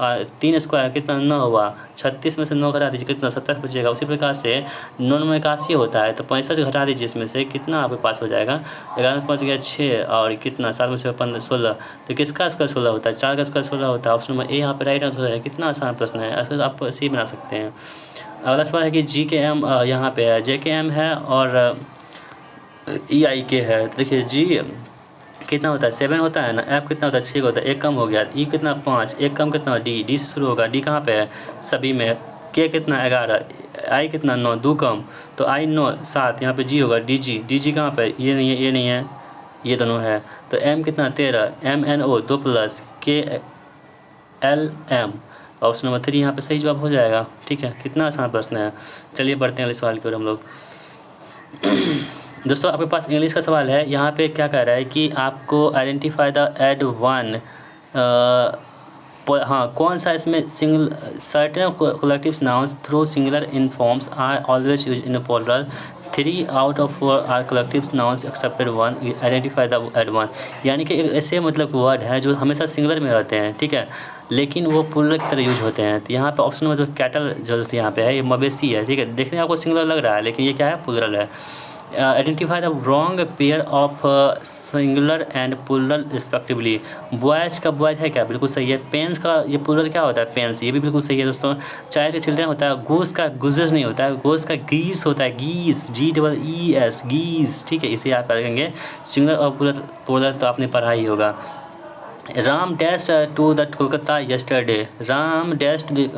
और 3 स्क्वायर कितना 9 हुआ, 36 में से 9 घटा दीजिए कितना 27 बचेगा। उसी प्रकार से 9 में 81 होता है, तो 65 घटा दीजिए, इसमें से कितना आपके पास हो जाएगा, 11 में 5 गया 6 और कितना 7 में से 15 16, तो किसका स्क्वायर 16 होता है, 4 का स्क्वायर 16 होता है। ऑप्शन नंबर ए यहाँ पे राइट आंसर है। कितना आसान प्रश्न है, ऐसे आप ऐसे ही बना सकते हैं। अगला सवाल है कि GKM यहाँ पे है, JKM है और EIK है। तो देखिए जी कितना होता है 7 होता है ना, F कितना होता है 6 होता है, 1 कम हो गया, E कितना 5, 1 कम कितना D से शुरू होगा, D कहाँ पे है सभी में, K कितना 11, I कितना 9, 2 कम तो I 9 7, यहाँ पे G होगा DG कहाँ पे, ये नहीं है, ये नहीं है, ये दोनों है। तो M कितना 13, MNO 2 plus KLM, option number 3 यहाँ पे सही जवाब हो जाएगा। ठीक है, कितना आसान प्रश्न है। चलिए बढ़ते हैं अगले सवाल की ओर हम लोग। दोस्तों आपके पास इंग्लिश का सवाल है, यहाँ पे क्या कह रहा है कि आपको आइडेंटिफाई द एड वन, हाँ कौन सा इसमें single certain collective nouns through singular in forms are always use in plural, 3 out of 4 are collective nouns accepted 1, identify the odd one. यानी कि ऐसे मतलब वर्ड है जो हमेशा सिंगुलर में रहते हैं, ठीक है, लेकिन वो प्लूरल की तरह यूज होते हैं। तो यहाँ पे ऑप्शन में जो कैटल जो यहाँ पे है ये मवेशी है, ठीक है, देखने में आपको सिंगुलर लग रहा है लेकिन ये क्या है प्लूरल है। Identify the wrong pair of singular and plural respectively, boys का बॉयज है क्या, बिल्कुल सही है। पेन्स का ये प्लूरल क्या होता है पेन्स, ये भी बिल्कुल सही है दोस्तों। चाइल्ड का चिल्ड्रन होता है, गोस का गुजर्स नहीं होता है, गोस का गीस होता है, गीस GEES गीस, ठीक है, इसे आप करेंगे सिंगुलर और प्लूरल तो आपने पढ़ा ही होगा। Ram dash to the Kolkata yesterday. Ram dash to the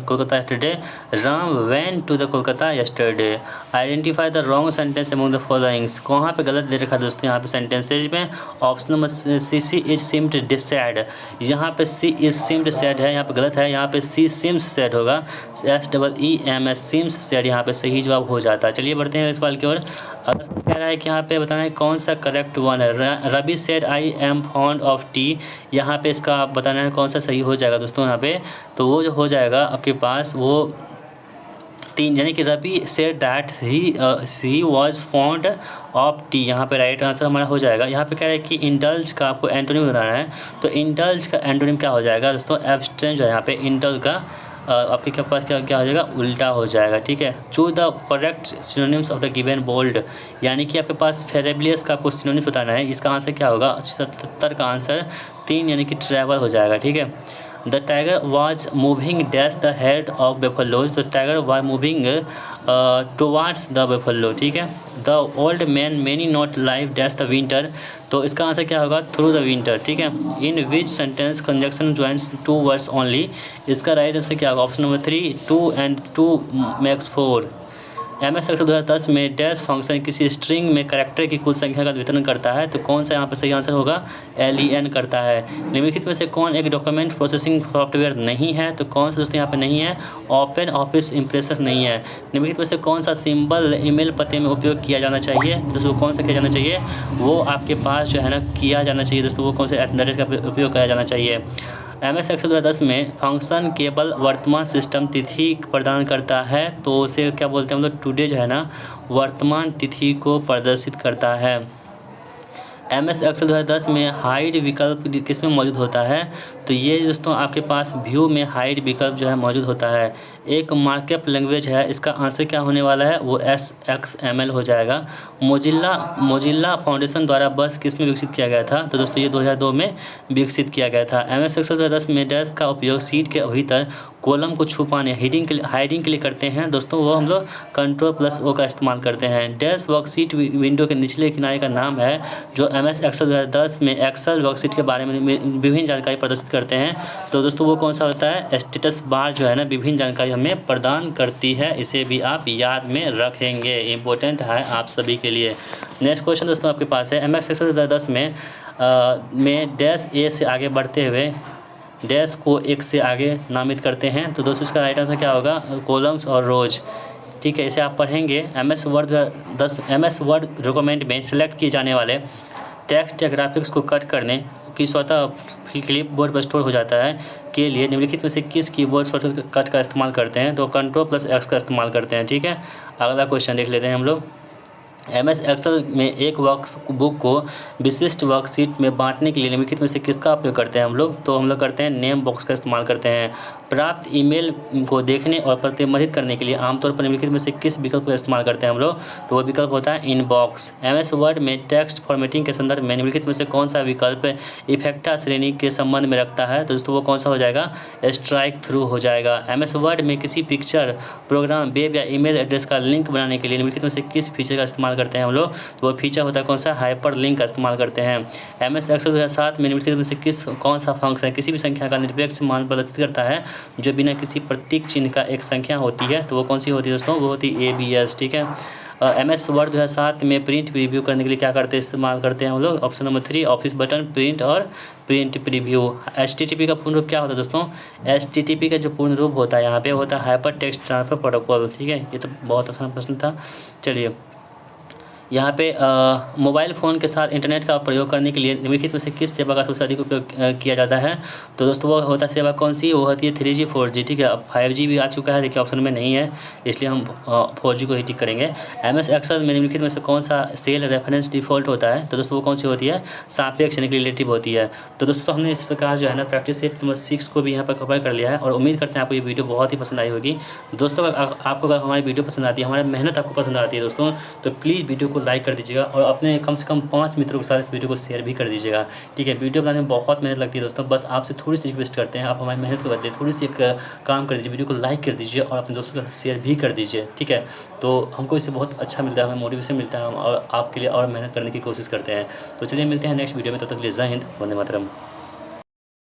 Kolkata yesterday. Ram went to the Kolkata yesterday. Identify the wrong sentence among the followings. कहाँ पे गलत दे रखा है दोस्तों यहाँ पे सेंटेंसेज में. Option number C is seemed sad. यहाँ पे सी इज सीम्ड सैड है, यहाँ पे गलत है. यहाँ पे सी सिम्स सैड होगा, SEEMS सिम्स सैड यहाँ पे सही जवाब हो जाता है. चलिए बढ़ते हैं इस सवाल की ओर. अगर कह रहा है कि यहाँ पे बताना है कौन सा करेक्ट वन है. Ravi said I am fond of tea. यहाँ पे इसका आप बताना है कौन सा सही हो जाएगा दोस्तों यहाँ पे. तो वो जो हो जाएगा आपके पास वो 3, यानी कि Ravi said that he was fond of tea. यहाँ पे राइट आंसर हमारा हो जाएगा. यहाँ पे कह रहा है कि इंडल्ज का आपको एंटोनिम बताना है. तो इंडल्ज का एंटोनिम क्या हो जाएगा दोस्तों. एब्स्टेन जो है यहाँ पे इंडल का आपके के पास क्या हो जाएगा, उल्टा हो जाएगा. ठीक है. Choose the correct synonyms of the given bold. यानी कि आपके पास फेरेबलियस का आपको सिनोनिम बताना है. इसका आंसर क्या होगा, 77 का आंसर 3 यानी कि ट्रैवल हो जाएगा. ठीक है. The tiger was moving dash the head of buffaloes. The tiger was moving towards the buffalo. ठीक है. The old man many not live dash the winter. तो इसका आंसर क्या होगा, थ्रू द विंटर. ठीक है. In which sentence conjunction joins 2 words only. इसका right answer क्या होगा, option number 3 2 and 2 makes 4. MS Excel 2010 में डैश फंक्शन किसी स्ट्रिंग में कैरेक्टर की कुल संख्या का वितरण करता है. तो कौन सा यहाँ पर सही आंसर होगा, LEN करता है. निम्नलिखित में से कौन एक डॉक्यूमेंट प्रोसेसिंग सॉफ्टवेयर नहीं है. तो कौन सा दोस्तों यहाँ पे नहीं है, ओपन ऑफिस इम्प्रेसर नहीं है. निम्नलिखित में से कौन सा सिंबल ईमेल पते में उपयोग किया जाना चाहिए. दोस्तों कौन सा किया जाना चाहिए, वो आपके पास जो है ना किया जाना चाहिए दोस्तों. वो कौन से @ का उपयोग किया जाना चाहिए. MS एक्सेल 2010 में फंक्शन केवल वर्तमान सिस्टम तिथि प्रदान करता है. तो उसे क्या बोलते हैं हम लोग, टुडे जो है ना वर्तमान तिथि को प्रदर्शित करता है. MS एक्सेल 2010 में हाइड विकल्प किस में मौजूद होता है. तो ये दोस्तों आपके पास व्यू में हाइड विकल्प जो है मौजूद होता है. एक मार्कअप लैंग्वेज है. इसका आंसर क्या होने वाला है, वो XML हो जाएगा. मोजिल्ला फाउंडेशन द्वारा बस किस में विकसित किया गया था. तो दोस्तों ये 2002 में विकसित किया गया था. MS एक्सेल 2010 में डैश का उपयोग सीट के भीतर कॉलम को छुपाने हाइडिंग के लिए करते हैं. दोस्तों वो हम लोग Ctrl+O का इस्तेमाल करते हैं. डैश वर्कशीट विंडो के निचले किनारे का नाम है जो MS एक्सेल 2010 में एक्सेल वर्कशीट के बारे में विभिन्न जानकारी प्रदर्शित करते हैं. तो दोस्तों वो कौन सा होता है, स्टेटस बार जो है ना विभिन्न जानकारी हमें प्रदान करती है. इसे भी आप याद में रखेंगे, इम्पोर्टेंट है आप सभी के लिए. नेक्स्ट क्वेश्चन दोस्तों आपके पास है. MS एक्सेल 2010 में डैश ए से आगे बढ़ते हुए डैश को एक से आगे नामित करते हैं. तो दोस्तों इसका राइट आंसर क्या होगा, कॉलम्स और रोज. ठीक है. इसे आप पढ़ेंगे. MS वर्ड डॉक्यूमेंट में सिलेक्ट किए जाने वाले टेक्स्ट या ग्राफिक्स को कट करने की स्वतः क्लिप बोर्ड पर स्टोर हो जाता है के लिए निम्नलिखित में से किस कीबोर्ड शॉर्टकट कट का इस्तेमाल करते हैं. तो Ctrl+X का इस्तेमाल करते हैं. ठीक है. अगला क्वेश्चन देख लेते हैं हम लोग. MS एक्सेल में एक वर्कबुक को विशिष्ट वर्कशीट में बांटने के लिए निम्नलिखित में से किसका उपयोग करते हैं हम लोग. तो हम लोग करते हैं नेम बॉक्स का इस्तेमाल करते हैं. प्राप्त ईमेल को देखने और प्रतिबंधित करने के लिए आमतौर पर निम्नलिखित में से किस विकल्प का इस्तेमाल करते हैं हम लोग. तो वो विकल्प होता है इनबॉक्स. MS वर्ड में टेक्स्ट फॉर्मेटिंग के संदर्भ में निम्नलिखित में से कौन सा विकल्प इफेक्टा श्रेणी के संबंध में रखता है. तो दोस्तों वो कौन सा हो जाएगा, स्ट्राइक थ्रू हो जाएगा. MS वर्ड में किसी पिक्चर, प्रोग्राम, वेब या ईमेल एड्रेस का लिंक बनाने के लिए निम्नलिखित में से किस फीचर का इस्तेमाल करते हैं हम लोग. तो वो फीचर होता है कौन सा, हाइपर लिंक का इस्तेमाल करते हैं. MS एक्सेल 2007 में निम्नलिखित में से कौन सा फंक्शन किसी भी संख्या का निरपेक्ष मान प्रदर्शित करता है जो बिना किसी प्रतीक चिन्ह का एक संख्या होती है. तो वो कौन सी होती है दोस्तों, वो होती है ABS. ठीक है. MS वर्ड 2007 में प्रिंट प्रीव्यू करने के लिए क्या करते हैं, इस्तेमाल करते हैं हम लोग. Option number 3 office button, print और प्रिंट प्रीव्यू. HTTP का पूर्ण रूप क्या होता है दोस्तों, HTTP का जो पूर्ण रूप होता है यहाँ पे होता है हाइपर टेक्स्ट ट्रांसफर प्रोटोकॉल. ठीक है. ये तो बहुत आसान प्रश्न था. चलिए यहाँ पे मोबाइल फ़ोन के साथ इंटरनेट का प्रयोग करने के लिए निम्नलिखित में से किस सेवा का सबसे अधिक उपयोग किया जाता है. तो दोस्तों वो होता है सेवा कौन सी, वो होती है 3G 4G. ठीक है. अब 5G भी आ चुका है, देखिए ऑप्शन में नहीं है, इसलिए हम 4G को ही टिक करेंगे. MS एक्सेल में निम्नलिखित में से कौन सा सेल रेफरेंस डिफ़ॉल्ट होता है. तो दोस्तों वो कौन सी होती है, सापेक्ष यानी कि रिलेटिव होती है. तो दोस्तों हमने इस प्रकार जो है ना प्रैक्टिस सेट नंबर 6 को भी यहाँ पर कवर कर लिया है और उम्मीद करते हैं आपको ये वीडियो बहुत ही पसंद आई होगी. दोस्तों आपको अगर हमारी वीडियो पसंद आती है, हमारी मेहनत आपको पसंद आती है दोस्तों, तो प्लीज़ वीडियो को लाइक कर दीजिएगा और अपने कम से कम 5 मित्रों के साथ इस वीडियो को शेयर भी कर दीजिएगा. ठीक है. वीडियो बनाने में बहुत मेहनत लगती है दोस्तों, बस आपसे थोड़ी सी रिक्वेस्ट करते हैं, आप हमारी मेहनत के बदले थोड़ी सी एक काम कर दीजिए, वीडियो को लाइक कर दीजिए और अपने दोस्तों के साथ शेयर भी कर दीजिए. ठीक है. तो हमको इससे बहुत अच्छा मिलता है, हमें मोटिवेशन मिलता है और आपके लिए और मेहनत करने की कोशिश करते हैं. तो चलिए मिलते हैं नेक्स्ट वीडियो में. तब तक के लिए जय हिंद, वंदे मातरम.